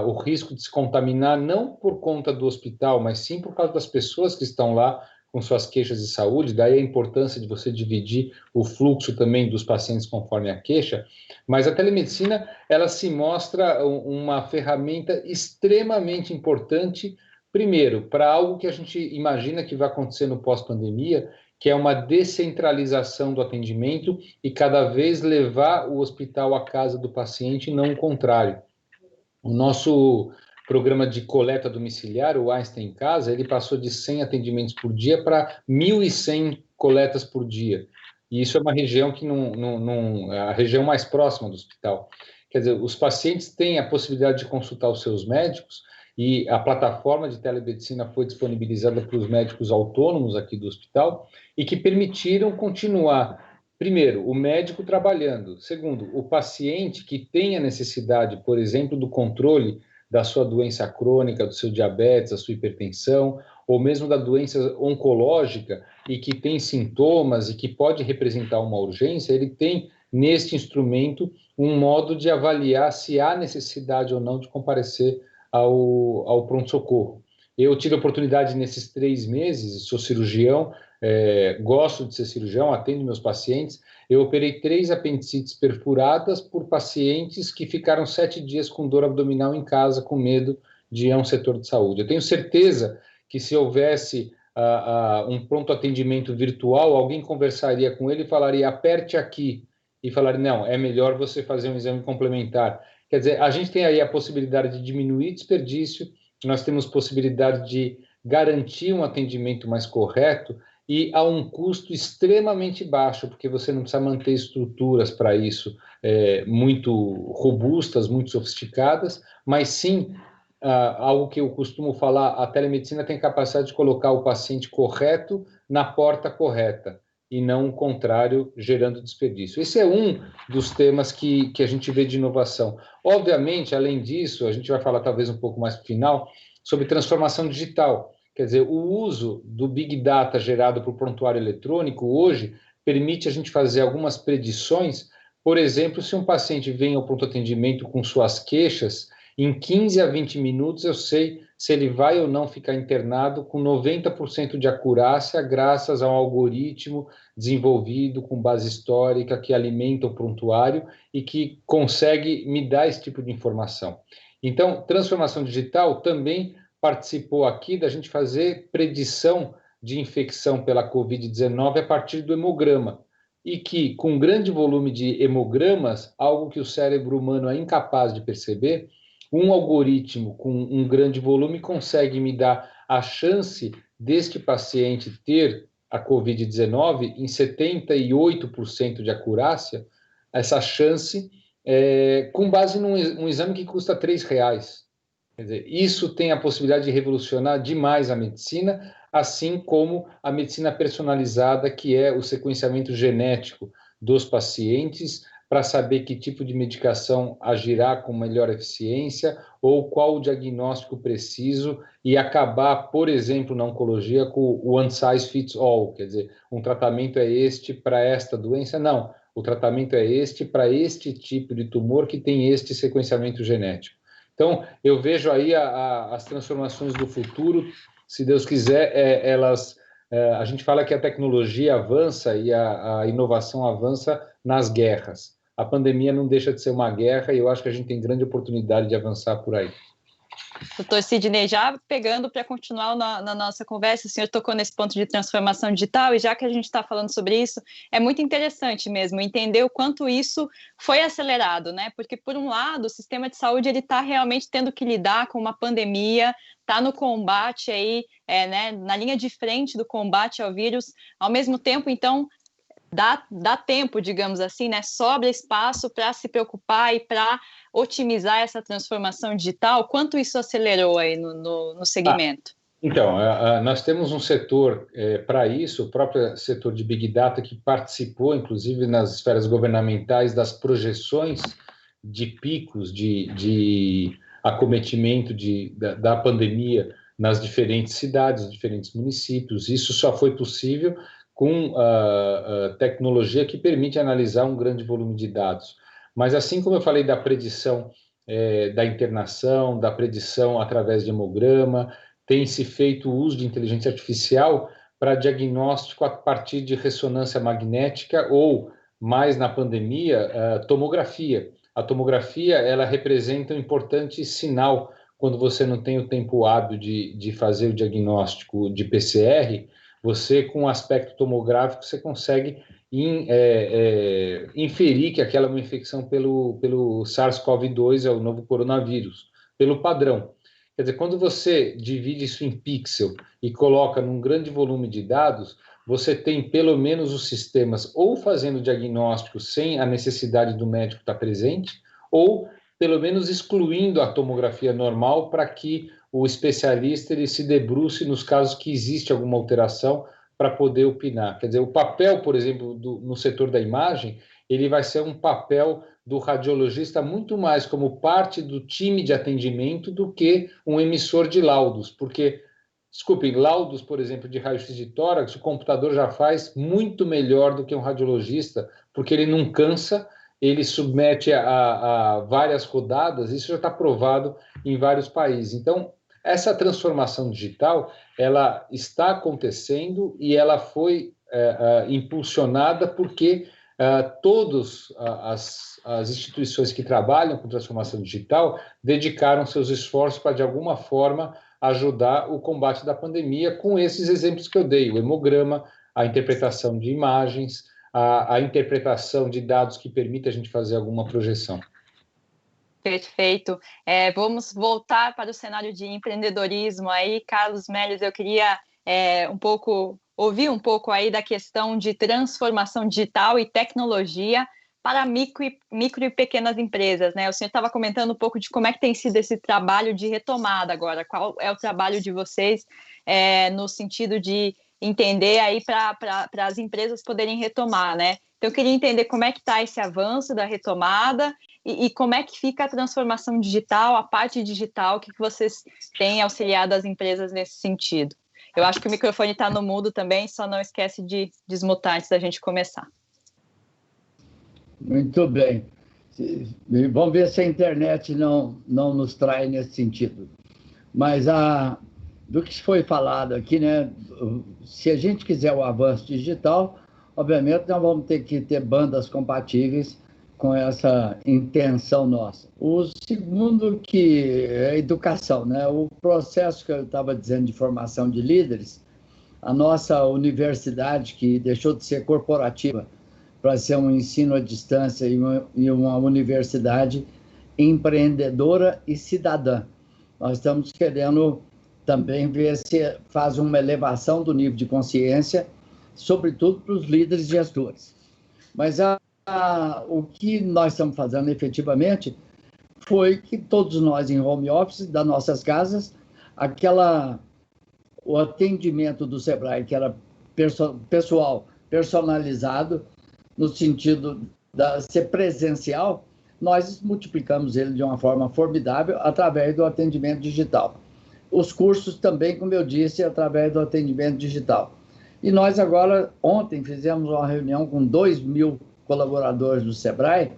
[SPEAKER 4] o risco de se contaminar não por conta do hospital, mas sim por causa das pessoas que estão lá com suas queixas de saúde, daí a importância de você dividir o fluxo também dos pacientes conforme a queixa, mas a telemedicina, ela se mostra uma ferramenta extremamente importante, primeiro, para algo que a gente imagina que vai acontecer no pós-pandemia, que é uma descentralização do atendimento e cada vez levar o hospital à casa do paciente, e não o contrário. O nosso programa de coleta domiciliar, o Einstein em Casa, ele passou de 100 atendimentos por dia para 1.100 coletas por dia. E isso é uma região que é a região mais próxima do hospital. Quer dizer, os pacientes têm a possibilidade de consultar os seus médicos e a plataforma de telemedicina foi disponibilizada para os médicos autônomos aqui do hospital e que permitiram continuar, primeiro, o médico trabalhando, segundo, o paciente que tem a necessidade, por exemplo, do controle da sua doença crônica, do seu diabetes, da sua hipertensão, ou mesmo da doença oncológica e que tem sintomas e que pode representar uma urgência, ele tem neste instrumento um modo de avaliar se há necessidade ou não de comparecer ao pronto-socorro. Eu tive a oportunidade nesses 3 meses, sou cirurgião, gosto de ser cirurgião, atendo meus pacientes. Eu operei 3 apendicites perfuradas por pacientes que ficaram 7 dias com dor abdominal em casa, com medo de ir a um setor de saúde. Eu tenho certeza que se houvesse um pronto atendimento virtual, alguém conversaria com ele e falaria, aperte aqui, e falaria, não, é melhor você fazer um exame complementar. Quer dizer, a gente tem aí a possibilidade de diminuir desperdício, nós temos possibilidade de garantir um atendimento mais correto e a um custo extremamente baixo, porque você não precisa manter estruturas para isso muito robustas, muito sofisticadas, mas sim, algo que eu costumo falar, a telemedicina tem capacidade de colocar o paciente correto na porta correta, e não o contrário, gerando desperdício. Esse é um dos temas que a gente vê de inovação. Obviamente, além disso, a gente vai falar talvez um pouco mais no final, sobre transformação digital. Quer dizer, o uso do Big Data gerado por prontuário eletrônico hoje permite a gente fazer algumas predições. Por exemplo, se um paciente vem ao pronto atendimento com suas queixas, em 15 a 20 minutos eu sei se ele vai ou não ficar internado com 90% de acurácia, graças a um algoritmo desenvolvido com base histórica que alimenta o prontuário e que consegue me dar esse tipo de informação. Então, transformação digital também participou aqui da gente fazer predição de infecção pela Covid-19 a partir do hemograma, e que, com grande volume de hemogramas, algo que o cérebro humano é incapaz de perceber, um algoritmo com um grande volume consegue me dar a chance deste paciente ter a Covid-19 em 78% de acurácia, essa chance com base num exame que custa R$3. Quer dizer, isso tem a possibilidade de revolucionar demais a medicina, assim como a medicina personalizada, que é o sequenciamento genético dos pacientes, para saber que tipo de medicação agirá com melhor eficiência ou qual o diagnóstico preciso e acabar, por exemplo, na oncologia com o one size fits all, quer dizer, um tratamento é este para esta doença, não, o tratamento é este para este tipo de tumor que tem este sequenciamento genético. Então, eu vejo aí as transformações do futuro, se Deus quiser, a gente fala que a tecnologia avança e a inovação avança nas guerras. A pandemia não deixa de ser uma guerra e eu acho que a gente tem grande oportunidade de avançar por aí.
[SPEAKER 3] Doutor Sidney, já pegando para continuar na nossa conversa, o senhor tocou nesse ponto de transformação digital, e já que a gente está falando sobre isso, é muito interessante mesmo entender o quanto isso foi acelerado, né? Porque, por um lado, o sistema de saúde está realmente tendo que lidar com uma pandemia, está no combate aí, né, na linha de frente do combate ao vírus, ao mesmo tempo, então, dá tempo, digamos assim, né? Sobra espaço para se preocupar e para otimizar essa transformação digital. Quanto isso acelerou aí no segmento?
[SPEAKER 4] Então, nós temos um setor para isso, o próprio setor de Big Data, que participou, inclusive, nas esferas governamentais, das projeções de picos de acometimento da pandemia nas diferentes cidades, diferentes municípios. Isso só foi possível com a tecnologia que permite analisar um grande volume de dados. Mas, assim como eu falei da predição da internação, da predição através de hemograma, tem se feito o uso de inteligência artificial para diagnóstico a partir de ressonância magnética ou, mais na pandemia, tomografia. A tomografia, ela representa um importante sinal quando você não tem o tempo hábil de fazer o diagnóstico de PCR. Você, com o aspecto tomográfico, você consegue inferir que aquela é uma infecção pelo SARS-CoV-2, é o novo coronavírus, pelo padrão. Quer dizer, quando você divide isso em pixel e coloca num grande volume de dados, você tem pelo menos os sistemas ou fazendo diagnóstico sem a necessidade do médico estar presente, ou pelo menos excluindo a tomografia normal para que o especialista ele se debruce nos casos que existe alguma alteração para poder opinar. Quer dizer, o papel, por exemplo, no setor da imagem, ele vai ser um papel do radiologista muito mais como parte do time de atendimento do que um emissor de laudos, porque, desculpem, laudos, por exemplo, de raio-x de tórax, o computador já faz muito melhor do que um radiologista, porque ele não cansa, ele submete a várias rodadas, isso já está provado em vários países. Então, essa transformação digital, ela está acontecendo e ela foi impulsionada porque todas as instituições que trabalham com transformação digital dedicaram seus esforços para, de alguma forma, ajudar o combate da pandemia com esses exemplos que eu dei, o hemograma, a interpretação de imagens, a interpretação de dados que permite a gente fazer alguma projeção.
[SPEAKER 3] Perfeito. Vamos voltar para o cenário de empreendedorismo aí. Carlos Melles, eu queria ouvir um pouco aí da questão de transformação digital e tecnologia para micro e pequenas empresas, né? O senhor estava comentando um pouco de como é que tem sido esse trabalho de retomada agora. Qual é o trabalho de vocês no sentido de entender aí para as empresas poderem retomar, né? Então, eu queria entender como é que está esse avanço da retomada e como é que fica a transformação digital, a parte digital, que vocês têm auxiliado as empresas nesse sentido. Eu acho que o microfone está no mudo também, só não esquece de desmutar antes da gente começar.
[SPEAKER 5] Muito bem. Vamos ver se a internet não nos trai nesse sentido. Mas do que foi falado aqui, né? Se a gente quiser o avanço digital, obviamente nós vamos ter que ter bandas compatíveis com essa intenção nossa. O segundo que é a educação, né? O processo que eu estava dizendo de formação de líderes, a nossa universidade, que deixou de ser corporativa para ser um ensino à distância e uma universidade empreendedora e cidadã. Nós estamos querendo também ver se faz uma elevação do nível de consciência, sobretudo para os líderes gestores. Mas o que nós estamos fazendo efetivamente foi que todos nós em home office das nossas casas, o atendimento do Sebrae, que era pessoal, personalizado, no sentido de ser presencial, nós multiplicamos ele de uma forma formidável através do atendimento digital. Os cursos também, como eu disse, através do atendimento digital. E nós agora, ontem, fizemos uma reunião com 2.000 colaboradores do Sebrae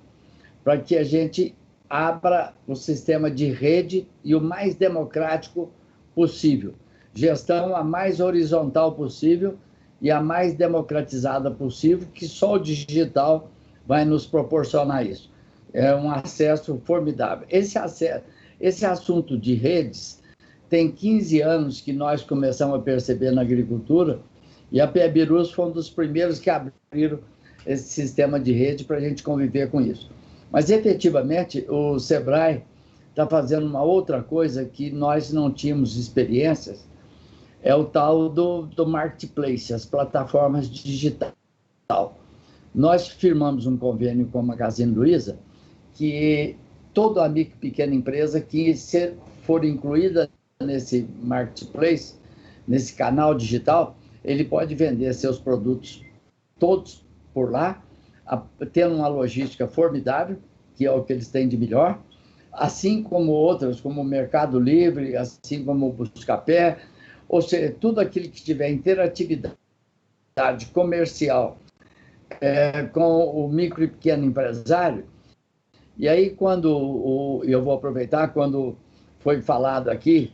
[SPEAKER 5] para que a gente abra o sistema de rede e o mais democrático possível. Gestão a mais horizontal possível e a mais democratizada possível, que só o digital vai nos proporcionar isso. É um acesso formidável. Esse assunto de redes tem 15 anos que nós começamos a perceber na agricultura, e a PEBIRUS foi um dos primeiros que abriram esse sistema de rede para a gente conviver com isso. Mas, efetivamente, o Sebrae está fazendo uma outra coisa que nós não tínhamos experiências, é o tal do marketplace, as plataformas digitais. Nós firmamos um convênio com a Magazine Luiza, que toda a micro e pequena empresa que for incluída nesse marketplace nesse canal digital, ele pode vender seus produtos todos por lá, tendo uma logística formidável, que é o que eles têm de melhor, assim como outras, como o Mercado Livre, assim como o Buscapé, ou seja, tudo aquilo que tiver interatividade comercial com o micro e pequeno empresário. E aí, quando eu vou aproveitar, quando foi falado aqui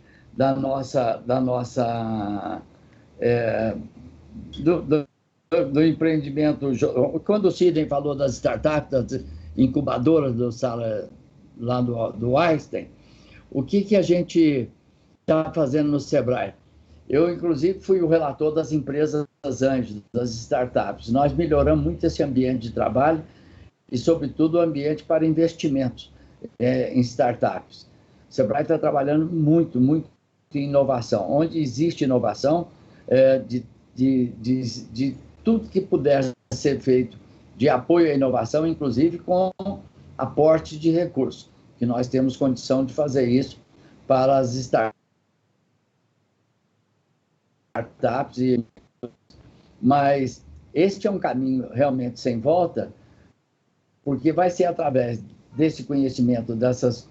[SPEAKER 5] do empreendimento, quando o Sidney falou das startups, das incubadoras do sala lá do Einstein, o que a gente está fazendo no Sebrae? Eu, inclusive, fui o relator das empresas anjos, das startups. Nós melhoramos muito esse ambiente de trabalho e, sobretudo, o ambiente para investimentos em startups. O Sebrae está trabalhando muito em inovação. Onde existe inovação, de tudo que puder ser feito de apoio à inovação, inclusive com aporte de recursos, que nós temos condição de fazer isso para as startups. Mas este é um caminho realmente sem volta, porque vai ser através desse conhecimento, dessas...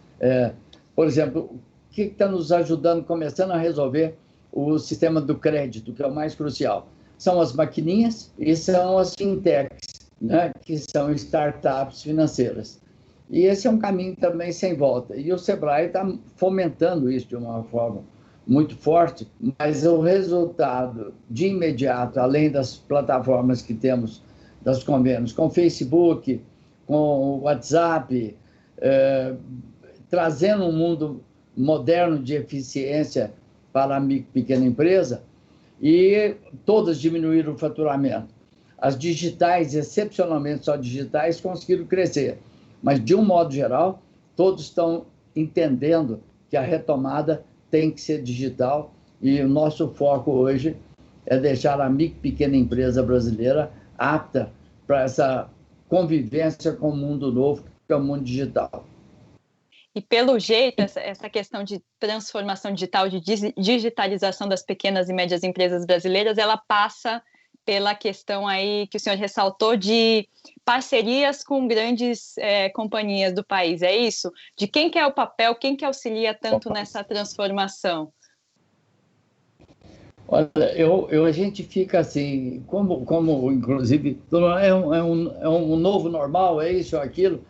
[SPEAKER 5] por exemplo, o que está nos ajudando, começando a resolver o sistema do crédito, que é o mais crucial? São as maquininhas e são as fintechs, né, que são startups financeiras. E esse é um caminho também sem volta. E o Sebrae está fomentando isso de uma forma muito forte, mas o resultado de imediato, além das plataformas que temos, das convênios com o Facebook, com o WhatsApp, trazendo um mundo moderno de eficiência para a pequena empresa, e todas diminuíram o faturamento. As digitais, excepcionalmente só digitais, conseguiram crescer, mas, de um modo geral, todos estão entendendo que a retomada tem que ser digital, e o nosso foco hoje é deixar a micro e pequena empresa brasileira apta para essa convivência com o mundo novo, que é o mundo digital.
[SPEAKER 3] E, pelo jeito, essa questão de transformação digital, de digitalização das pequenas e médias empresas brasileiras, ela passa pela questão aí que o senhor ressaltou de parcerias com grandes companhias do país, é isso? De quem que é o papel, quem que auxilia tanto nessa transformação?
[SPEAKER 5] Olha, a gente fica assim, como inclusive, é um novo normal, é isso ou aquilo,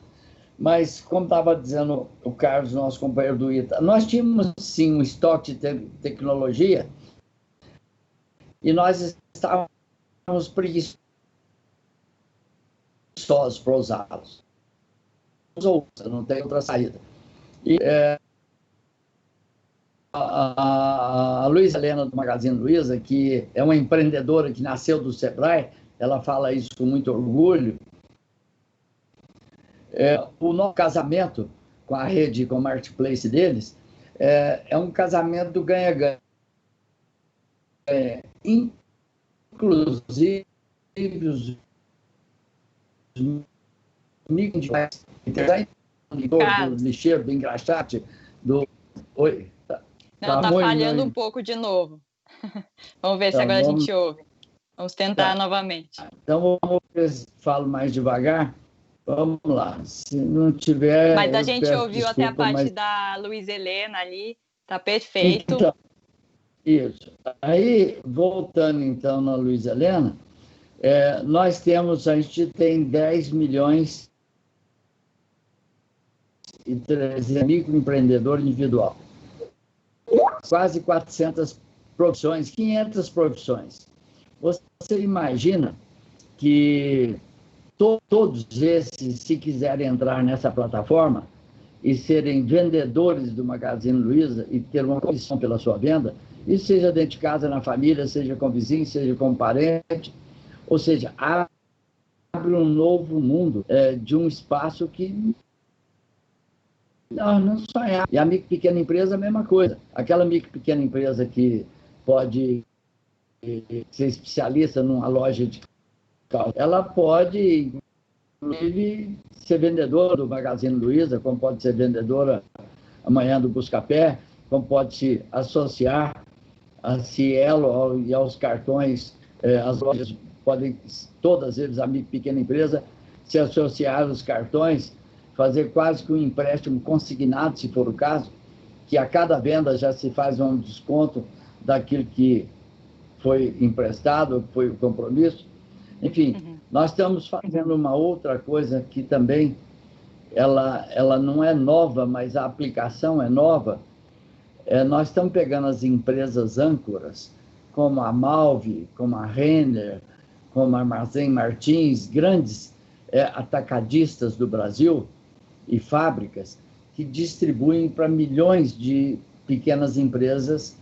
[SPEAKER 5] mas, como estava dizendo o Carlos, nosso companheiro do ITA, nós tínhamos, sim, um estoque de tecnologia e nós estávamos preguiçosos para usá-los. Não tem outra saída. E a Luísa Helena, do Magazine Luiza, que é uma empreendedora que nasceu do Sebrae, ela fala isso com muito orgulho. O nosso casamento com a rede, com o marketplace deles, é um casamento do ganha-ganha. Inclusive, os micro-empresários, do lixeiro, do engraxate, do... Oi?
[SPEAKER 3] Não, está falhando um pouco de novo. Vamos ver se agora a gente ouve. Vamos tentar novamente.
[SPEAKER 5] Então, vamos ver se falo mais devagar. Vamos lá, se não tiver...
[SPEAKER 3] Mas a gente ouviu até a parte da Luísa Helena ali, tá perfeito.
[SPEAKER 5] Então, isso. Aí, voltando então na Luísa Helena, a gente tem 10 milhões e 300 microempreendedor individual. Quase 400 profissões, 500 profissões. Você imagina que todos esses, se quiserem entrar nessa plataforma e serem vendedores do Magazine Luiza e ter uma comissão pela sua venda, isso seja dentro de casa, na família, seja com vizinho, seja com parente, ou seja, abre um novo mundo de um espaço que nós não sonhamos. E a micro e pequena empresa, a mesma coisa. Aquela micro e pequena empresa que pode ser especialista numa loja de carro, ela pode, inclusive, ser vendedora do Magazine Luiza, como pode ser vendedora amanhã do Buscapé, como pode se associar a Cielo e aos cartões, as lojas podem, todas eles, a pequena empresa, se associar aos cartões, fazer quase que um empréstimo consignado, se for o caso, que a cada venda já se faz um desconto daquilo que foi emprestado, que foi o compromisso. Enfim, nós estamos fazendo uma outra coisa que também ela não é nova, mas a aplicação é nova. Nós estamos pegando as empresas âncoras, como a Malve, como a Renner, como a Armazém Martins, grandes atacadistas do Brasil e fábricas que distribuem para milhões de pequenas empresas,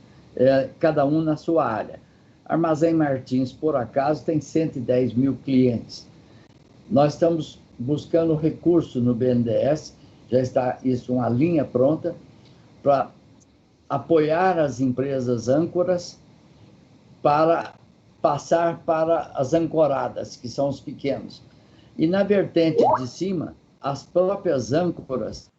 [SPEAKER 5] cada um na sua área. Armazém Martins, por acaso, tem 110 mil clientes. Nós estamos buscando recurso no BNDES, já está isso uma linha pronta, para apoiar as empresas âncoras para passar para as ancoradas, que são os pequenos. E na vertente de cima, as próprias âncoras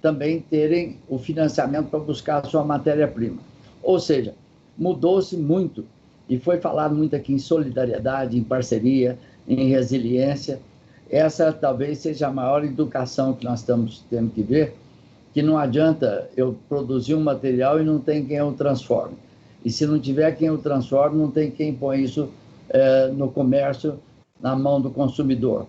[SPEAKER 5] também terem o financiamento para buscar a sua matéria-prima. Ou seja, mudou-se muito, e foi falado muito aqui em solidariedade, em parceria, em resiliência. Essa talvez seja a maior educação que nós temos que ver, que não adianta eu produzir um material e não tem quem o transforme. E se não tiver quem o transforme, não tem quem põe isso no comércio, na mão do consumidor.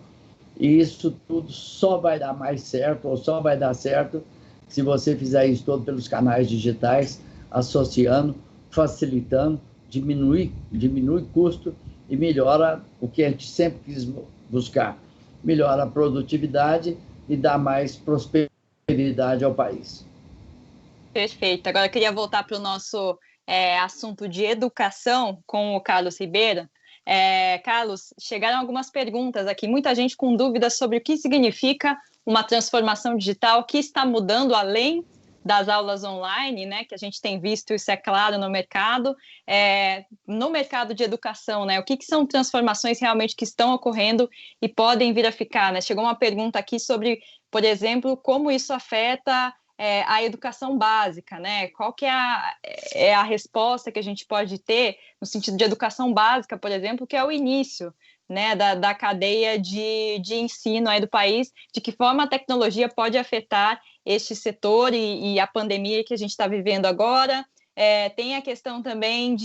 [SPEAKER 5] E isso tudo só vai dar mais certo, ou só vai dar certo, se você fizer isso todo pelos canais digitais, associando, facilitando, diminui custo e melhora o que a gente sempre quis buscar. Melhora a produtividade e dá mais prosperidade ao país.
[SPEAKER 3] Perfeito. Agora eu queria voltar para o nosso assunto de educação com o Carlos Ribeiro. Carlos, chegaram algumas perguntas aqui, muita gente com dúvidas sobre o que significa uma transformação digital, o que está mudando além das aulas online, né, que a gente tem visto, isso é claro no mercado de educação, né, o que são transformações realmente que estão ocorrendo e podem vir a ficar, né? Chegou uma pergunta aqui sobre, por exemplo, como isso afeta a educação básica, né? Qual que é a resposta que a gente pode ter no sentido de educação básica, por exemplo, que é o início, né, da cadeia de ensino aí do país, de que forma a tecnologia pode afetar este setor e a pandemia que a gente está vivendo agora. Tem a questão também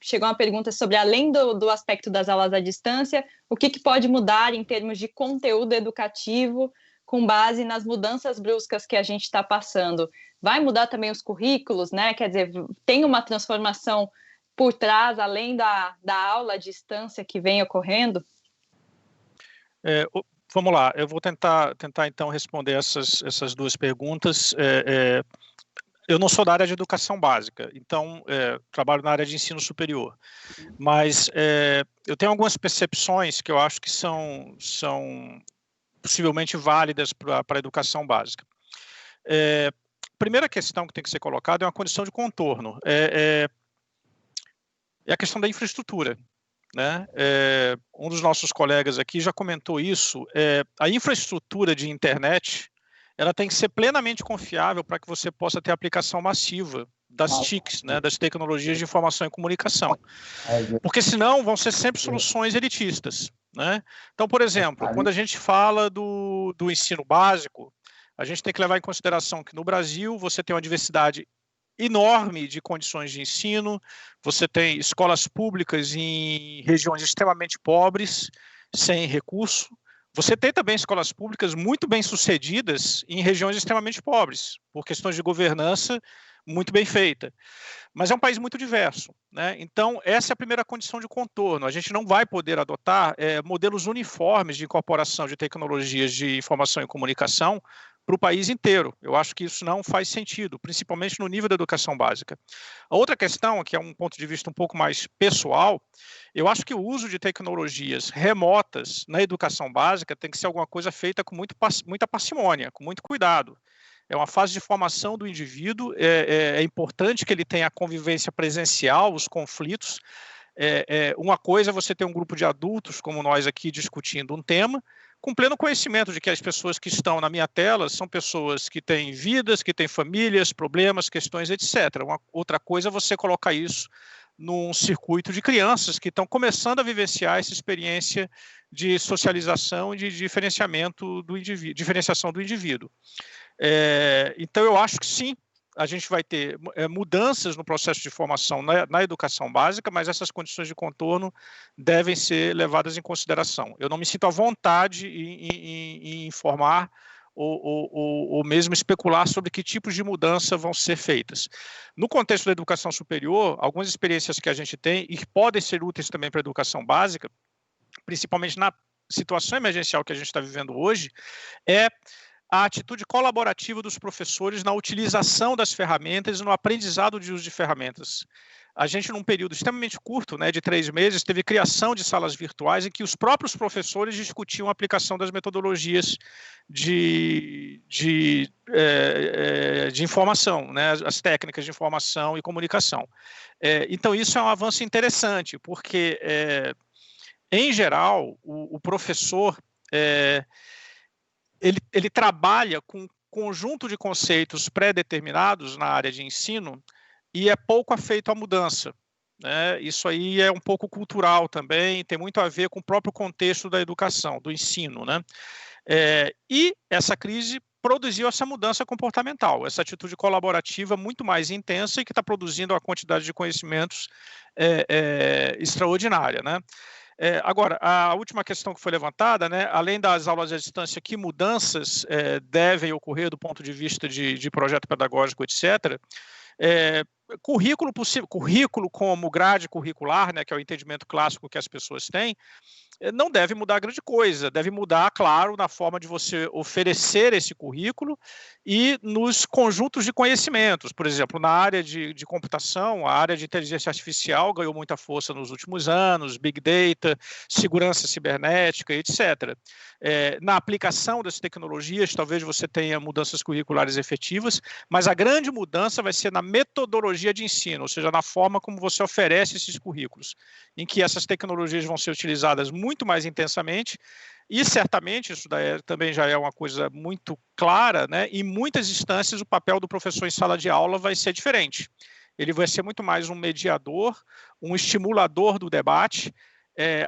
[SPEAKER 3] chegou uma pergunta sobre, além do aspecto das aulas à distância, o que pode mudar em termos de conteúdo educativo com base nas mudanças bruscas que a gente está passando. Vai mudar também os currículos, né? Quer dizer, tem uma transformação por trás, além da aula à distância que vem ocorrendo?
[SPEAKER 6] Vamos lá, eu vou tentar então responder essas duas perguntas. Eu não sou da área de educação básica, então trabalho na área de ensino superior, mas eu tenho algumas percepções que eu acho que são possivelmente válidas para a educação básica. Primeira questão que tem que ser colocada é uma condição de contorno, é a questão da infraestrutura, né? Um dos nossos colegas aqui já comentou isso. A infraestrutura de internet, ela tem que ser plenamente confiável para que você possa ter aplicação massiva das TICs, né, das tecnologias de informação e comunicação, porque senão vão ser sempre soluções elitistas, né? Então, por exemplo, quando a gente fala do ensino básico, a gente tem que levar em consideração que no Brasil você tem uma diversidade enorme de condições de ensino, você tem escolas públicas em regiões extremamente pobres, sem recurso, você tem também escolas públicas muito bem sucedidas em regiões extremamente pobres, por questões de governança muito bem feita. Mas é um país muito diverso, né? Então, essa é a primeira condição de contorno. A gente não vai poder adotar modelos uniformes de incorporação de tecnologias de informação e comunicação para o país inteiro. Eu acho que isso não faz sentido, principalmente no nível da educação básica. A outra questão, que é um ponto de vista um pouco mais pessoal, eu acho que o uso de tecnologias remotas na educação básica tem que ser alguma coisa feita com muita parcimônia, com muito cuidado. É uma fase de formação do indivíduo, é importante que ele tenha a convivência presencial, os conflitos, Uma coisa é você ter um grupo de adultos, como nós aqui, discutindo um tema, com pleno conhecimento de que as pessoas que estão na minha tela são pessoas que têm vidas, que têm famílias, problemas, questões, etc. Uma outra coisa é você colocar isso num circuito de crianças que estão começando a vivenciar essa experiência de socialização e de diferenciação do indivíduo. Então, eu acho que sim, a gente vai ter mudanças no processo de formação na educação básica, mas essas condições de contorno devem ser levadas em consideração. Eu não me sinto à vontade em informar ou mesmo especular sobre que tipos de mudança vão ser feitas. No contexto da educação superior, algumas experiências que a gente tem e que podem ser úteis também para a educação básica, principalmente na situação emergencial que a gente está vivendo hoje, é a atitude colaborativa dos professores na utilização das ferramentas e no aprendizado de uso de ferramentas. A gente, num período extremamente curto, de 3 meses, teve criação de salas virtuais em que os próprios professores discutiam a aplicação das metodologias de informação, as técnicas de informação e comunicação. Então, isso é um avanço interessante, porque, em geral, o professor ele trabalha com um conjunto de conceitos pré-determinados na área de ensino e é pouco afeito à mudança. Isso aí é um pouco cultural também, tem muito a ver com o próprio contexto da educação, do ensino. E essa crise produziu essa mudança comportamental, essa atitude colaborativa muito mais intensa e que está produzindo uma quantidade de conhecimentos extraordinária. Agora, a última questão que foi levantada, além das aulas à distância, que mudanças devem ocorrer do ponto de vista de projeto pedagógico, etc., currículo como grade curricular, que é o entendimento clássico que as pessoas têm, não deve mudar grande coisa, deve mudar, claro, na forma de você oferecer esse currículo e nos conjuntos de conhecimentos. Por exemplo, na área de computação, a área de inteligência artificial ganhou muita força nos últimos anos, Big Data, segurança cibernética, etc. Na aplicação das tecnologias, talvez você tenha mudanças curriculares efetivas, mas a grande mudança vai ser na metodologia de ensino, ou seja, na forma como você oferece esses currículos, em que essas tecnologias vão ser utilizadas muito mais intensamente, e certamente isso também já é uma coisa muito clara, em muitas instâncias o papel do professor em sala de aula vai ser diferente. Ele vai ser muito mais um mediador, um estimulador do debate,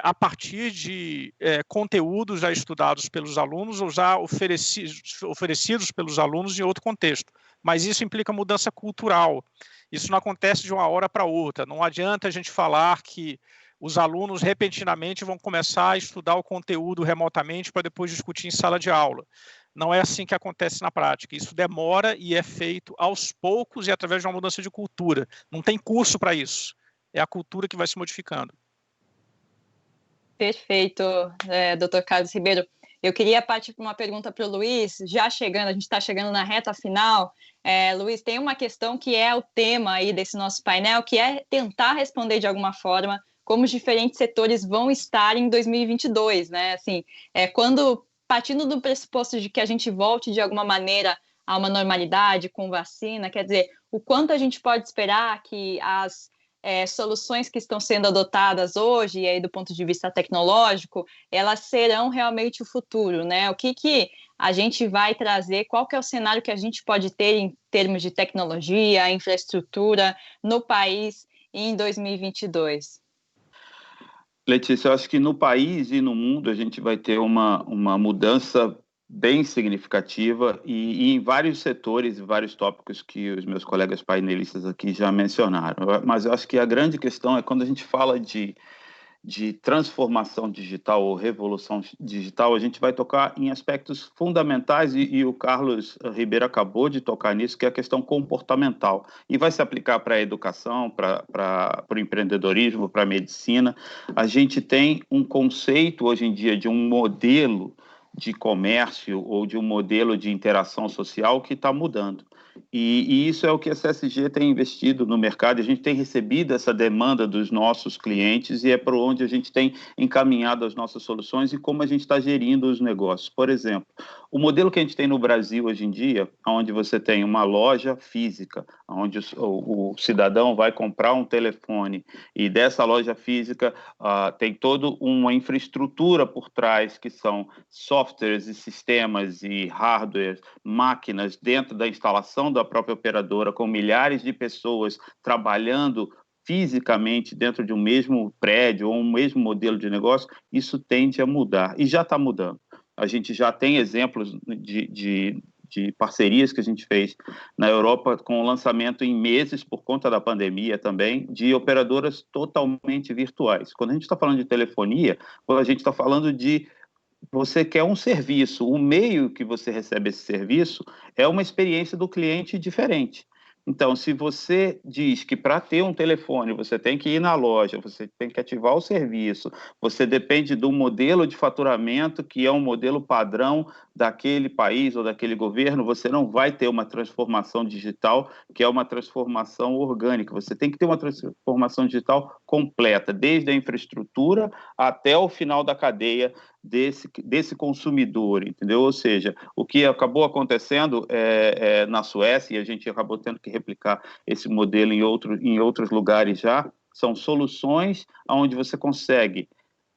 [SPEAKER 6] a partir de conteúdos já estudados pelos alunos ou já oferecidos pelos alunos em outro contexto. Mas isso implica mudança cultural. Isso não acontece de uma hora para outra. Não adianta a gente falar que os alunos repentinamente vão começar a estudar o conteúdo remotamente para depois discutir em sala de aula. Não é assim que acontece na prática. Isso demora e é feito aos poucos e através de uma mudança de cultura. Não tem curso para isso. É a cultura que vai se modificando.
[SPEAKER 3] Perfeito, Dr. Carlos Ribeiro. Eu queria partir para uma pergunta para o Luiz, já chegando, a gente está chegando na reta final. Luiz, tem uma questão que é o tema aí desse nosso painel, que é tentar responder de alguma forma como os diferentes setores vão estar em 2022, Assim, partindo do pressuposto de que a gente volte de alguma maneira a uma normalidade com vacina, quer dizer, o quanto a gente pode esperar que as soluções que estão sendo adotadas hoje, e aí do ponto de vista tecnológico, elas serão realmente o futuro, O que a gente vai trazer, qual que é o cenário que a gente pode ter em termos de tecnologia, infraestrutura no país em 2022?
[SPEAKER 7] Letícia, eu acho que no país e no mundo a gente vai ter uma mudança bem significativa e em vários setores, vários tópicos que os meus colegas painelistas aqui já mencionaram. Mas eu acho que a grande questão é quando a gente fala de transformação digital ou revolução digital, a gente vai tocar em aspectos fundamentais e o Carlos Ribeiro acabou de tocar nisso, que é a questão comportamental. E vai se aplicar para a educação, para o empreendedorismo, para a medicina. A gente tem um conceito hoje em dia de um modelo de comércio ou de um modelo de interação social que está mudando. E isso é o que a CSG tem investido no mercado. A gente tem recebido essa demanda dos nossos clientes e é para onde a gente tem encaminhado as nossas soluções e como a gente está gerindo os negócios. Por exemplo, o modelo que a gente tem no Brasil hoje em dia, onde você tem uma loja física, onde o cidadão vai comprar um telefone e dessa loja física tem toda uma infraestrutura por trás, que são softwares e sistemas e hardware, máquinas dentro da instalação da própria operadora, com milhares de pessoas trabalhando fisicamente dentro de um mesmo prédio ou um mesmo modelo de negócio, isso tende a mudar, e já está mudando. A gente já tem exemplos de parcerias que a gente fez na Europa com o lançamento em meses, por conta da pandemia também, de operadoras totalmente virtuais. Quando a gente está falando de telefonia, a gente está falando de você quer um serviço, o meio que você recebe esse serviço é uma experiência do cliente diferente. Então, se você diz que para ter um telefone você tem que ir na loja, você tem que ativar o serviço, você depende do modelo de faturamento, que é um modelo padrão daquele país ou daquele governo, você não vai ter uma transformação digital, que é uma transformação orgânica. Você tem que ter uma transformação digital completa, desde a infraestrutura até o final da cadeia desse consumidor, entendeu? Ou seja, o que acabou acontecendo na Suécia, e a gente acabou tendo que replicar esse modelo em outros lugares já, são soluções onde você consegue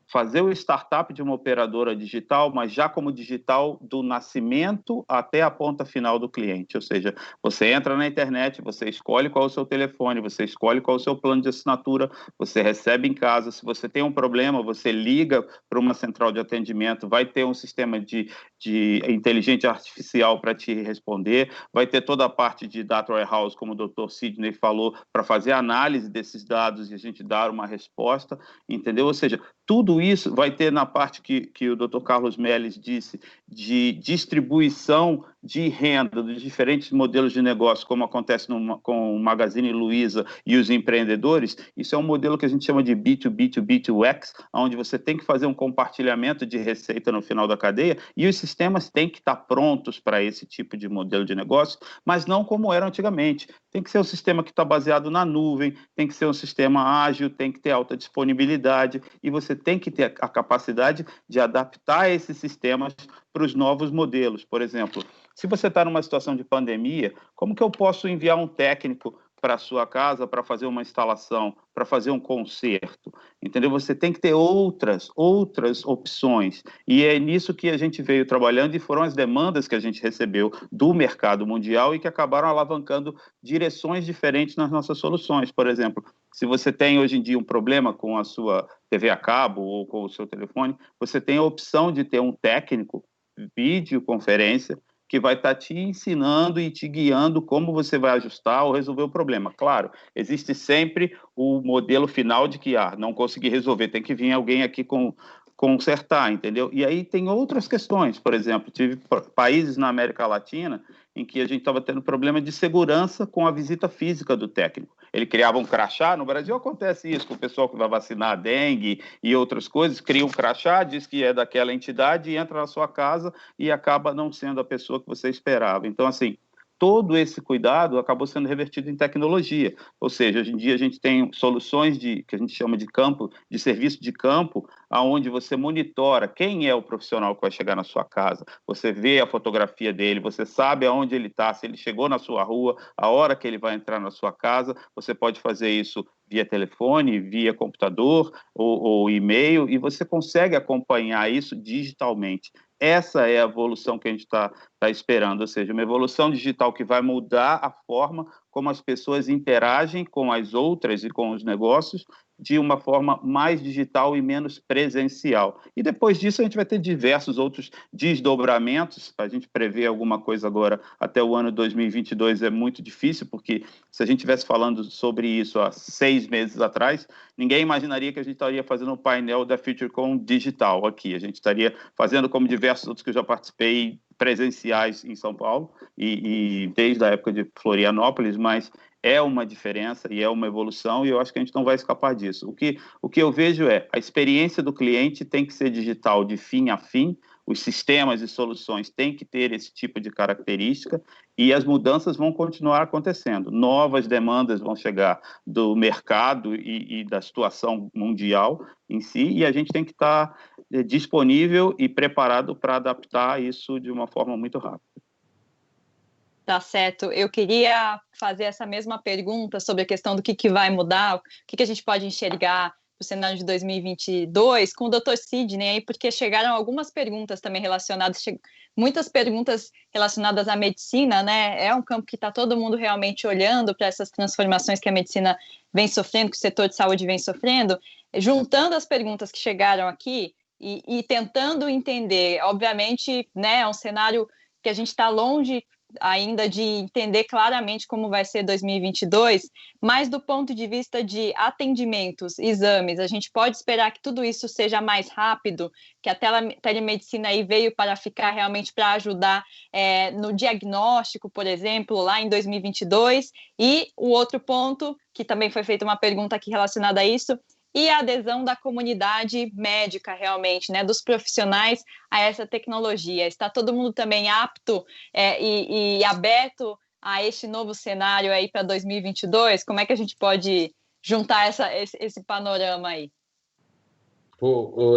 [SPEAKER 7] fazer o startup de uma operadora digital, mas já como digital do nascimento até a ponta final do cliente. Ou seja, você entra na internet, você escolhe qual é o seu telefone, você escolhe qual é o seu plano de assinatura, você recebe em casa. Se você tem um problema, você liga para uma central de atendimento, vai ter um sistema de inteligência artificial para te responder, vai ter toda a parte de data warehouse, como o Dr. Sidney falou, para fazer a análise desses dados e a gente dar uma resposta, entendeu? Ou seja, tudo isso vai ter na parte que o Dr. Carlos Melles disse, de distribuição de renda dos diferentes modelos de negócio, como acontece com o Magazine Luiza e os empreendedores. Isso é um modelo que a gente chama de B2B2B2X, onde você tem que fazer um compartilhamento de receita no final da cadeia, e os sistemas têm que estar prontos para esse tipo de modelo de negócio, mas não como era antigamente. Tem que ser um sistema que está baseado na nuvem, tem que ser um sistema ágil, tem que ter alta disponibilidade, e você tem que ter a capacidade de adaptar esses sistemas para os novos modelos. Por exemplo, se você está numa situação de pandemia, como que eu posso enviar um técnico para a sua casa para fazer uma instalação, para fazer um conserto? Entendeu? Você tem que ter outras opções. E é nisso que a gente veio trabalhando, e foram as demandas que a gente recebeu do mercado mundial e que acabaram alavancando direções diferentes nas nossas soluções. Por exemplo, se você tem hoje em dia um problema com a sua TV a cabo ou com o seu telefone, você tem a opção de ter um técnico, videoconferência, que vai estar te ensinando e te guiando como você vai ajustar ou resolver o problema. Claro, existe sempre o modelo final de que, não consegui resolver, tem que vir alguém aqui consertar, entendeu? E aí tem outras questões. Por exemplo, tive países na América Latina em que a gente estava tendo problema de segurança com a visita física do técnico. Ele criava um crachá, no Brasil acontece isso, com o pessoal que vai vacinar a dengue e outras coisas, cria um crachá, diz que é daquela entidade e entra na sua casa e acaba não sendo a pessoa que você esperava. Então, assim, todo esse cuidado acabou sendo revertido em tecnologia. Ou seja, hoje em dia a gente tem soluções que a gente chama de campo, de serviço de campo, aonde você monitora quem é o profissional que vai chegar na sua casa, você vê a fotografia dele, você sabe aonde ele está, se ele chegou na sua rua, a hora que ele vai entrar na sua casa. Você pode fazer isso via telefone, via computador ou e-mail, e você consegue acompanhar isso digitalmente. Essa é a evolução que a gente está esperando, ou seja, uma evolução digital que vai mudar a forma como as pessoas interagem com as outras e com os negócios de uma forma mais digital e menos presencial. E depois disso a gente vai ter diversos outros desdobramentos. A gente prevê alguma coisa agora até o ano 2022 é muito difícil, porque se a gente estivesse falando sobre isso há 6 meses atrás, ninguém imaginaria que a gente estaria fazendo um painel da FutureCon digital aqui. A gente estaria fazendo como diversos outros que eu já participei, presenciais em São Paulo e desde a época de Florianópolis, mas é uma diferença e é uma evolução, e eu acho que a gente não vai escapar disso. O que eu vejo é, a experiência do cliente tem que ser digital de fim a fim, os sistemas e soluções têm que ter esse tipo de característica, e as mudanças vão continuar acontecendo. Novas demandas vão chegar do mercado e da situação mundial em si, e a gente tem que estar disponível e preparado para adaptar isso de uma forma muito rápida.
[SPEAKER 3] Tá certo. Eu queria fazer essa mesma pergunta sobre a questão do que vai mudar, o que a gente pode enxergar para o cenário de 2022 com o Dr. Sidney, aí, porque chegaram algumas perguntas também relacionadas, muitas perguntas relacionadas à medicina, né? É um campo que está todo mundo realmente olhando para essas transformações que a medicina vem sofrendo, que o setor de saúde vem sofrendo, juntando as perguntas que chegaram aqui e tentando entender. Obviamente, né, é um cenário que a gente está longe ainda de entender claramente como vai ser 2022, mas do ponto de vista de atendimentos, exames, a gente pode esperar que tudo isso seja mais rápido, que a telemedicina aí veio para ficar realmente para ajudar no diagnóstico, por exemplo, lá em 2022, e o outro ponto, que também foi feita uma pergunta aqui relacionada a isso, e a adesão da comunidade médica, realmente, né, dos profissionais a essa tecnologia. Está todo mundo também apto e aberto a este novo cenário aí para 2022? Como é que a gente pode juntar esse panorama aí?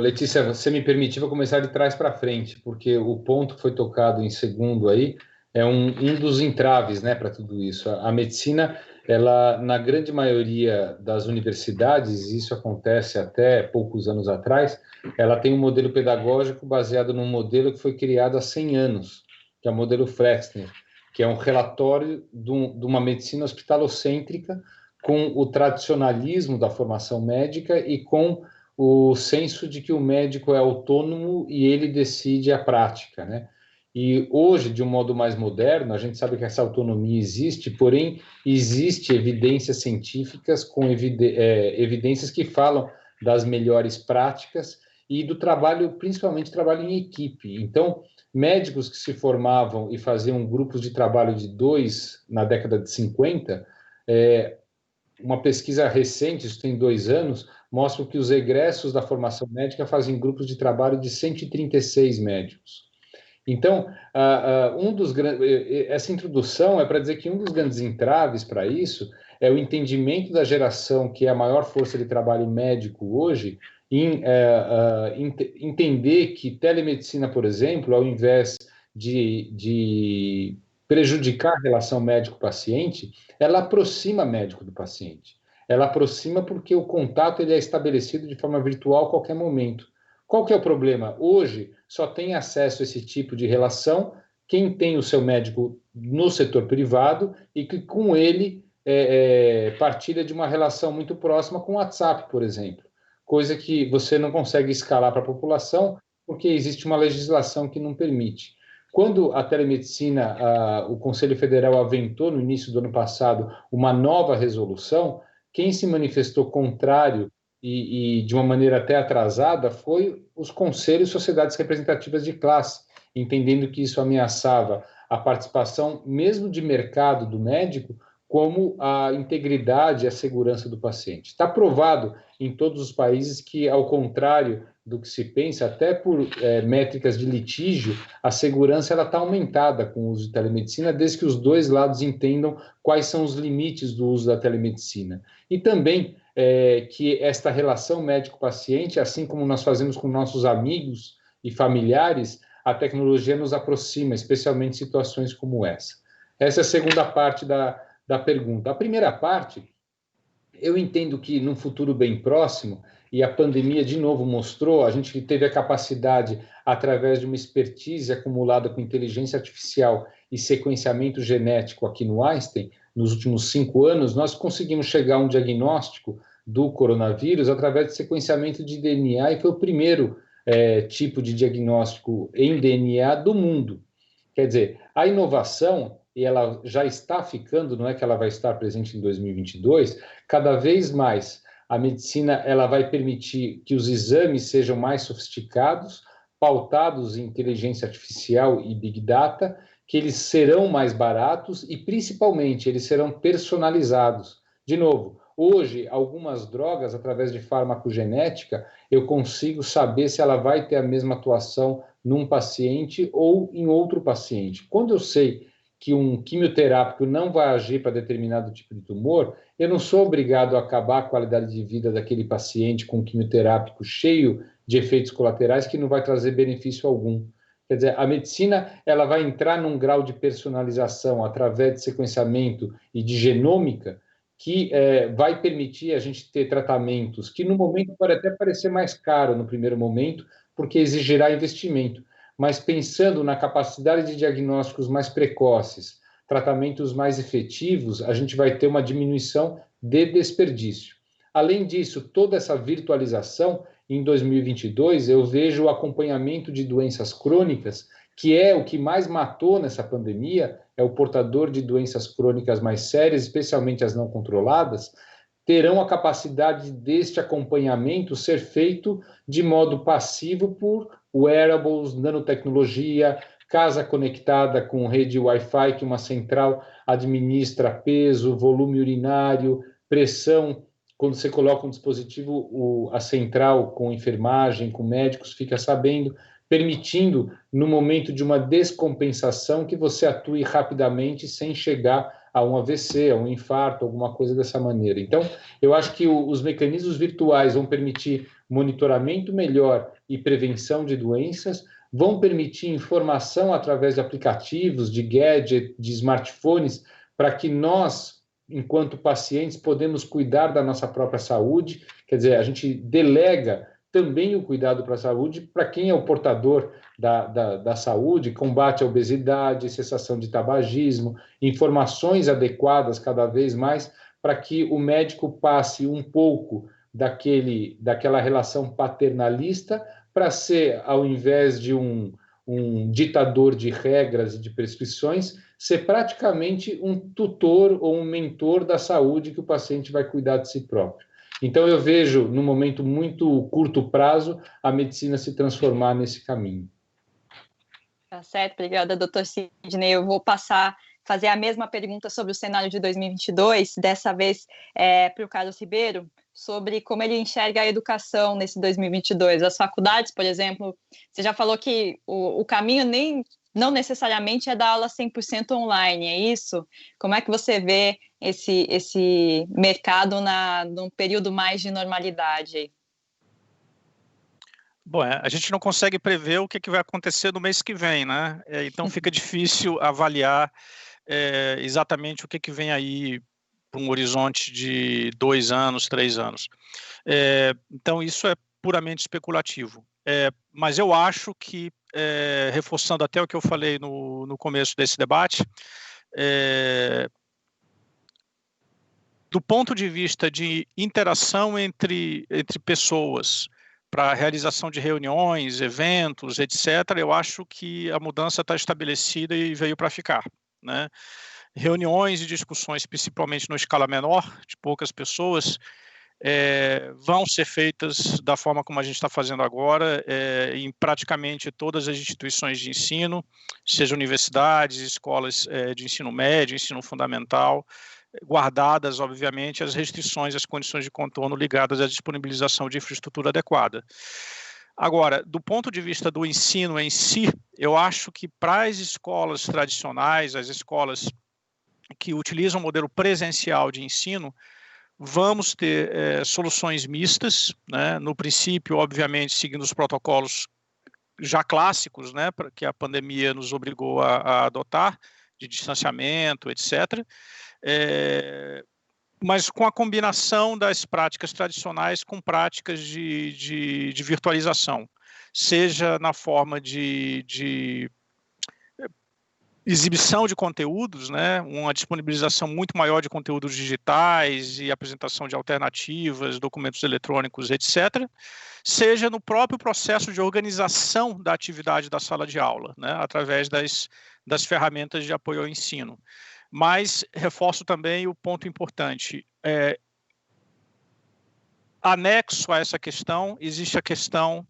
[SPEAKER 4] Letícia, você me permitiu, vou começar de trás para frente, porque o ponto que foi tocado em segundo aí é um dos entraves, né, para tudo isso. A medicina, ela, na grande maioria das universidades, isso acontece até poucos anos atrás, ela tem um modelo pedagógico baseado num modelo que foi criado há 100 anos, que é o modelo Flexner, que é um relatório de uma medicina hospitalocêntrica com o tradicionalismo da formação médica e com o senso de que o médico é autônomo e ele decide a prática, né? E hoje, de um modo mais moderno, a gente sabe que essa autonomia existe, porém, existe evidências científicas com evidências que falam das melhores práticas e do trabalho, principalmente trabalho em equipe. Então, médicos que se formavam e faziam grupos de trabalho de 2 na década de 50, uma pesquisa recente, isso tem 2 anos, mostra que os egressos da formação médica fazem grupos de trabalho de 136 médicos. Então, essa introdução é para dizer que um dos grandes entraves para isso é o entendimento da geração, que é a maior força de trabalho médico hoje, em entender que telemedicina, por exemplo, ao invés de prejudicar a relação médico-paciente, ela aproxima médico do paciente. Ela aproxima porque o contato ele é estabelecido de forma virtual a qualquer momento. Qual que é o problema? Hoje, só tem acesso a esse tipo de relação quem tem o seu médico no setor privado e que com ele partilha de uma relação muito próxima com o WhatsApp, por exemplo. Coisa que você não consegue escalar para a população porque existe uma legislação que não permite. Quando a telemedicina, o Conselho Federal aventou no início do ano passado uma nova resolução, quem se manifestou contrário e de uma maneira até atrasada foi os conselhos e sociedades representativas de classe, entendendo que isso ameaçava a participação mesmo de mercado do médico, como a integridade e a segurança do paciente. Está provado em todos os países que, ao contrário do que se pensa, até por métricas de litígio, a segurança está aumentada com o uso de telemedicina, desde que os dois lados entendam quais são os limites do uso da telemedicina. E também que esta relação médico-paciente, assim como nós fazemos com nossos amigos e familiares, a tecnologia nos aproxima, especialmente em situações como essa. Essa é a segunda parte da pergunta. A primeira parte, eu entendo que num futuro bem próximo, e a pandemia de novo mostrou, a gente teve a capacidade, através de uma expertise acumulada com inteligência artificial e sequenciamento genético aqui no Einstein, nos últimos 5 anos, nós conseguimos chegar a um diagnóstico do coronavírus através de sequenciamento de DNA, e foi o primeiro tipo de diagnóstico em DNA do mundo. Quer dizer, a inovação, e ela já está ficando, não é que ela vai estar presente em 2022, cada vez mais a medicina ela vai permitir que os exames sejam mais sofisticados, pautados em inteligência artificial e Big Data, que eles serão mais baratos e, principalmente, eles serão personalizados. De novo, Hoje, algumas drogas, através de farmacogenética, eu consigo saber se ela vai ter a mesma atuação num paciente ou em outro paciente. Quando eu sei que um quimioterápico não vai agir para determinado tipo de tumor, eu não sou obrigado a acabar a qualidade de vida daquele paciente com um quimioterápico cheio de efeitos colaterais que não vai trazer benefício algum. Quer dizer, a medicina ela vai entrar num grau de personalização através de sequenciamento e de genômica que vai permitir a gente ter tratamentos que no momento pode até parecer mais caro no primeiro momento, porque exigirá investimento, mas pensando na capacidade de diagnósticos mais precoces, tratamentos mais efetivos, a gente vai ter uma diminuição de desperdício. Além disso, toda essa virtualização, em 2022, eu vejo o acompanhamento de doenças crônicas, que é o que mais matou nessa pandemia, é o portador de doenças crônicas mais sérias, especialmente as não controladas, terão a capacidade deste acompanhamento ser feito de modo passivo por wearables, nanotecnologia, casa conectada com rede Wi-Fi, que uma central administra peso, volume urinário, pressão. Quando você coloca um dispositivo, a central com enfermagem, com médicos, fica sabendo, permitindo, no momento de uma descompensação, que você atue rapidamente sem chegar a um AVC, a um infarto, alguma coisa dessa maneira. Então, eu acho que os mecanismos virtuais vão permitir monitoramento melhor e prevenção de doenças, vão permitir informação através de aplicativos, de gadgets, de smartphones, para que nós, enquanto pacientes, podemos cuidar da nossa própria saúde, quer dizer, a gente delega também o cuidado para a saúde para quem é o portador da saúde, combate à obesidade, cessação de tabagismo, informações adequadas cada vez mais para que o médico passe um pouco daquela relação paternalista para ser, ao invés de um ditador de regras e de prescrições, ser praticamente um tutor ou um mentor da saúde que o paciente vai cuidar de si próprio. Então, eu vejo, num momento muito curto prazo, a medicina se transformar nesse caminho.
[SPEAKER 3] Tá certo, obrigada, doutor Sidney. Eu vou fazer a mesma pergunta sobre o cenário de 2022, dessa vez para o Carlos Ribeiro, sobre como ele enxerga a educação nesse 2022. As faculdades, por exemplo, você já falou que o caminho não necessariamente é dar aula 100% online, é isso? Como é que você vê esse mercado num período mais de normalidade?
[SPEAKER 6] Bom, a gente não consegue prever o que vai acontecer no mês que vem, né? Então fica difícil avaliar exatamente o que vem aí para um horizonte de 2 anos, 3 anos. Então isso é puramente especulativo. Mas eu acho que, reforçando até o que eu falei no começo desse debate, do ponto de vista de interação entre pessoas, para a realização de reuniões, eventos, etc., eu acho que a mudança está estabelecida e veio para ficar, né? Reuniões e discussões, principalmente numa escala menor, de poucas pessoas, vão ser feitas da forma como a gente está fazendo agora, em praticamente todas as instituições de ensino, seja universidades, escolas de ensino médio, ensino fundamental, guardadas, obviamente, as restrições, as condições de contorno ligadas à disponibilização de infraestrutura adequada. Agora, do ponto de vista do ensino em si, eu acho que para as escolas tradicionais, as escolas que utilizam o modelo presencial de ensino, vamos ter soluções mistas, né? No princípio, obviamente, seguindo os protocolos já clássicos, né, que a pandemia nos obrigou a adotar, de distanciamento, etc., mas com a combinação das práticas tradicionais com práticas de virtualização, seja na forma de exibição de conteúdos, né, uma disponibilização muito maior de conteúdos digitais e apresentação de alternativas, documentos eletrônicos, etc., seja no próprio processo de organização da atividade da sala de aula, né, através das ferramentas de apoio ao ensino. Mas reforço também o ponto importante, anexo a essa questão, existe a questão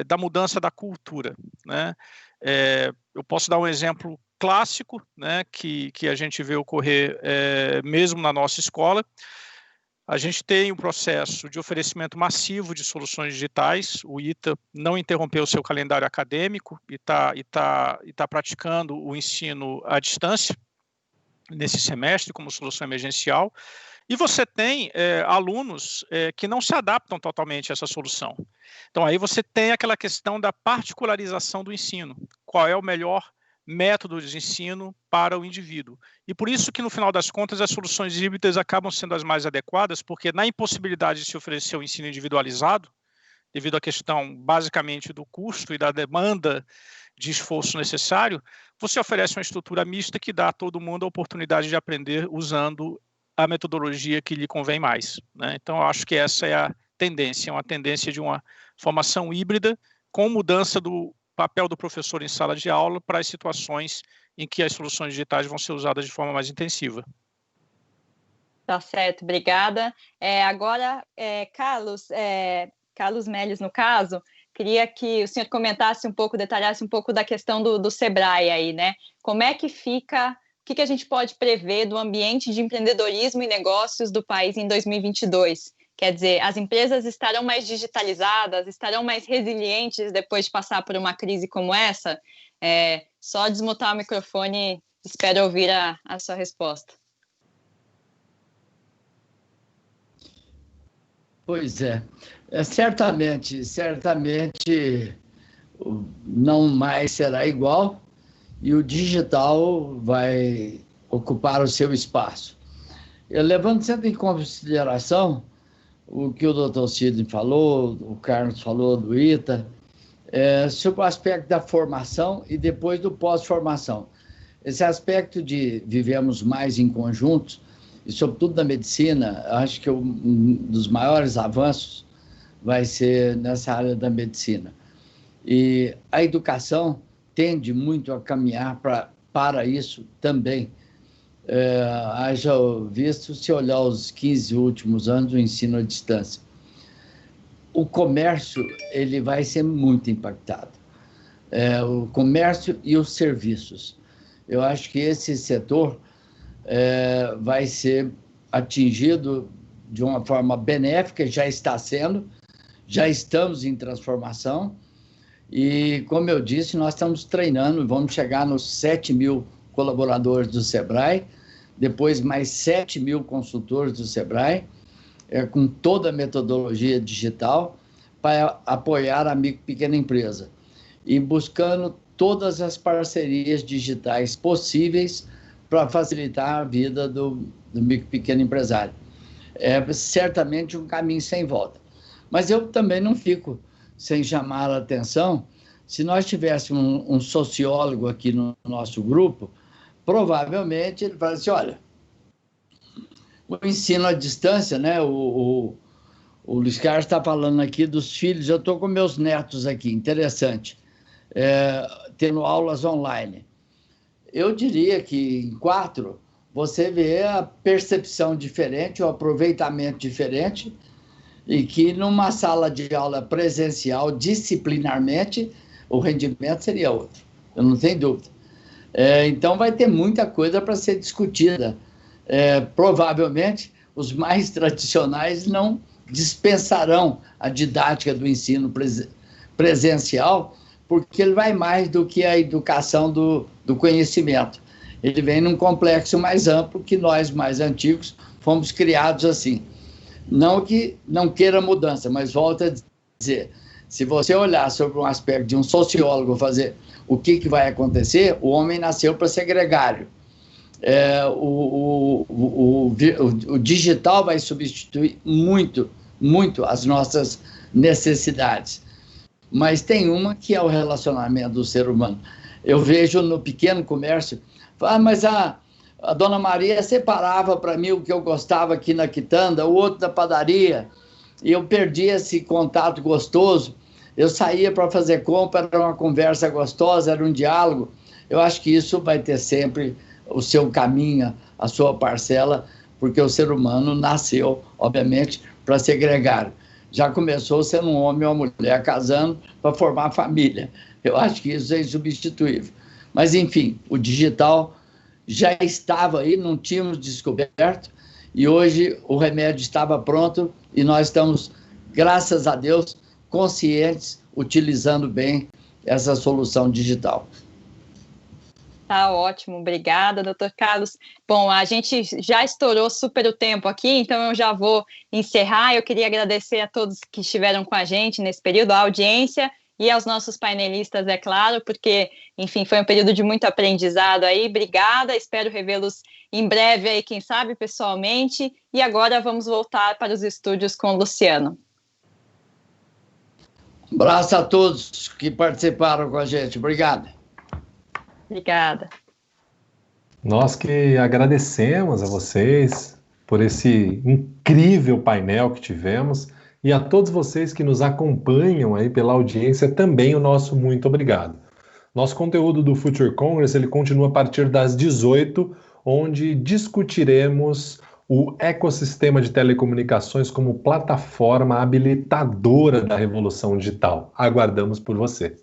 [SPEAKER 6] da mudança da cultura, né? Eu posso dar um exemplo clássico, né, que a gente vê ocorrer mesmo na nossa escola. A gente tem um processo de oferecimento massivo de soluções digitais. O ITA não interrompeu o seu calendário acadêmico e tá praticando o ensino à distância nesse semestre como solução emergencial. E você tem alunos que não se adaptam totalmente a essa solução. Então, aí você tem aquela questão da particularização do ensino. Qual é o melhor método de ensino para o indivíduo? E por isso que, no final das contas, as soluções híbridas acabam sendo as mais adequadas, porque na impossibilidade de se oferecer o ensino individualizado, devido à questão, basicamente, do custo e da demanda de esforço necessário, você oferece uma estrutura mista que dá a todo mundo a oportunidade de aprender usando a metodologia que lhe convém mais, né? Então, eu acho que essa é a tendência, uma tendência de uma formação híbrida com mudança do papel do professor em sala de aula para as situações em que as soluções digitais vão ser usadas de forma mais intensiva.
[SPEAKER 3] Tá certo, obrigada. Agora, Carlos Melles, no caso, queria que o senhor comentasse um pouco, detalhasse um pouco da questão do Sebrae aí, né? Como é que fica, o que a gente pode prever do ambiente de empreendedorismo e negócios do país em 2022? Quer dizer, as empresas estarão mais digitalizadas, estarão mais resilientes depois de passar por uma crise como essa? Só desmutar o microfone, espero ouvir a sua resposta.
[SPEAKER 5] Pois certamente não mais será igual e o digital vai ocupar o seu espaço. Levando sempre em consideração o que o doutor Sidney falou, o Carlos falou do ITA, sobre o aspecto da formação e depois do pós-formação. Esse aspecto de vivemos mais em conjunto, e sobretudo na medicina, acho que um dos maiores avanços vai ser nessa área da medicina. E a educação tende muito a caminhar para isso também. Haja visto, se olhar os 15 últimos anos do ensino à distância. O comércio ele vai ser muito impactado. O comércio e os serviços. Eu acho que esse setor vai ser atingido de uma forma benéfica, já está sendo, já estamos em transformação e, como eu disse, nós estamos treinando, vamos chegar nos 7 mil colaboradores do Sebrae, depois mais 7 mil consultores do Sebrae, com toda a metodologia digital para apoiar a micro e pequena empresa e buscando todas as parcerias digitais possíveis para facilitar a vida do micro e pequeno empresário. Certamente um caminho sem volta. Mas eu também não fico sem chamar a atenção, se nós tivéssemos um sociólogo aqui no nosso grupo, provavelmente ele fala assim, olha, o ensino à distância, né? O Luiz Carlos está falando aqui dos filhos, eu estou com meus netos aqui, interessante, tendo aulas online. Eu diria que em 4 você vê a percepção diferente, o aproveitamento diferente, e que numa sala de aula presencial, disciplinarmente, o rendimento seria outro, eu não tenho dúvida. Então vai ter muita coisa para ser discutida. Provavelmente os mais tradicionais não dispensarão a didática do ensino presencial, porque ele vai mais do que a educação do conhecimento. Ele vem num complexo mais amplo que nós, mais antigos, fomos criados assim. Não que não queira mudança, mas volto a dizer, se você olhar sobre um aspecto de um sociólogo fazer o que vai acontecer, o homem nasceu para ser gregário. O digital vai substituir muito as nossas necessidades. Mas tem uma que é o relacionamento do ser humano. Eu vejo no pequeno comércio, mas a dona Maria separava para mim o que eu gostava aqui na quitanda, o outro da padaria, e eu perdi esse contato gostoso. Eu saía para fazer compra, era uma conversa gostosa, era um diálogo. Eu acho que isso vai ter sempre o seu caminho, a sua parcela, porque o ser humano nasceu, obviamente, para ser gregário. Já começou sendo um homem ou uma mulher casando para formar família. Eu acho que isso é insubstituível. Mas, enfim, o digital já estava aí, não tínhamos descoberto, e hoje o remédio estava pronto e nós estamos, graças a Deus, conscientes, utilizando bem essa solução digital.
[SPEAKER 3] Tá ótimo, obrigada, doutor Carlos. Bom, a gente já estourou super o tempo aqui, então eu já vou encerrar. Eu queria agradecer a todos que estiveram com a gente nesse período, a audiência e aos nossos painelistas, é claro, porque, enfim, foi um período de muito aprendizado aí. Obrigada, espero revê-los em breve aí, quem sabe, pessoalmente. E agora vamos voltar para os estúdios com o Luciano.
[SPEAKER 5] Um abraço a todos que participaram com a gente. Obrigado.
[SPEAKER 3] Obrigada.
[SPEAKER 1] Nós que agradecemos a vocês por esse incrível painel que tivemos e a todos vocês que nos acompanham aí pela audiência também o nosso muito obrigado. Nosso conteúdo do Future Congress ele continua a partir das 18, onde discutiremos o ecossistema de telecomunicações como plataforma habilitadora da revolução digital. Aguardamos por você.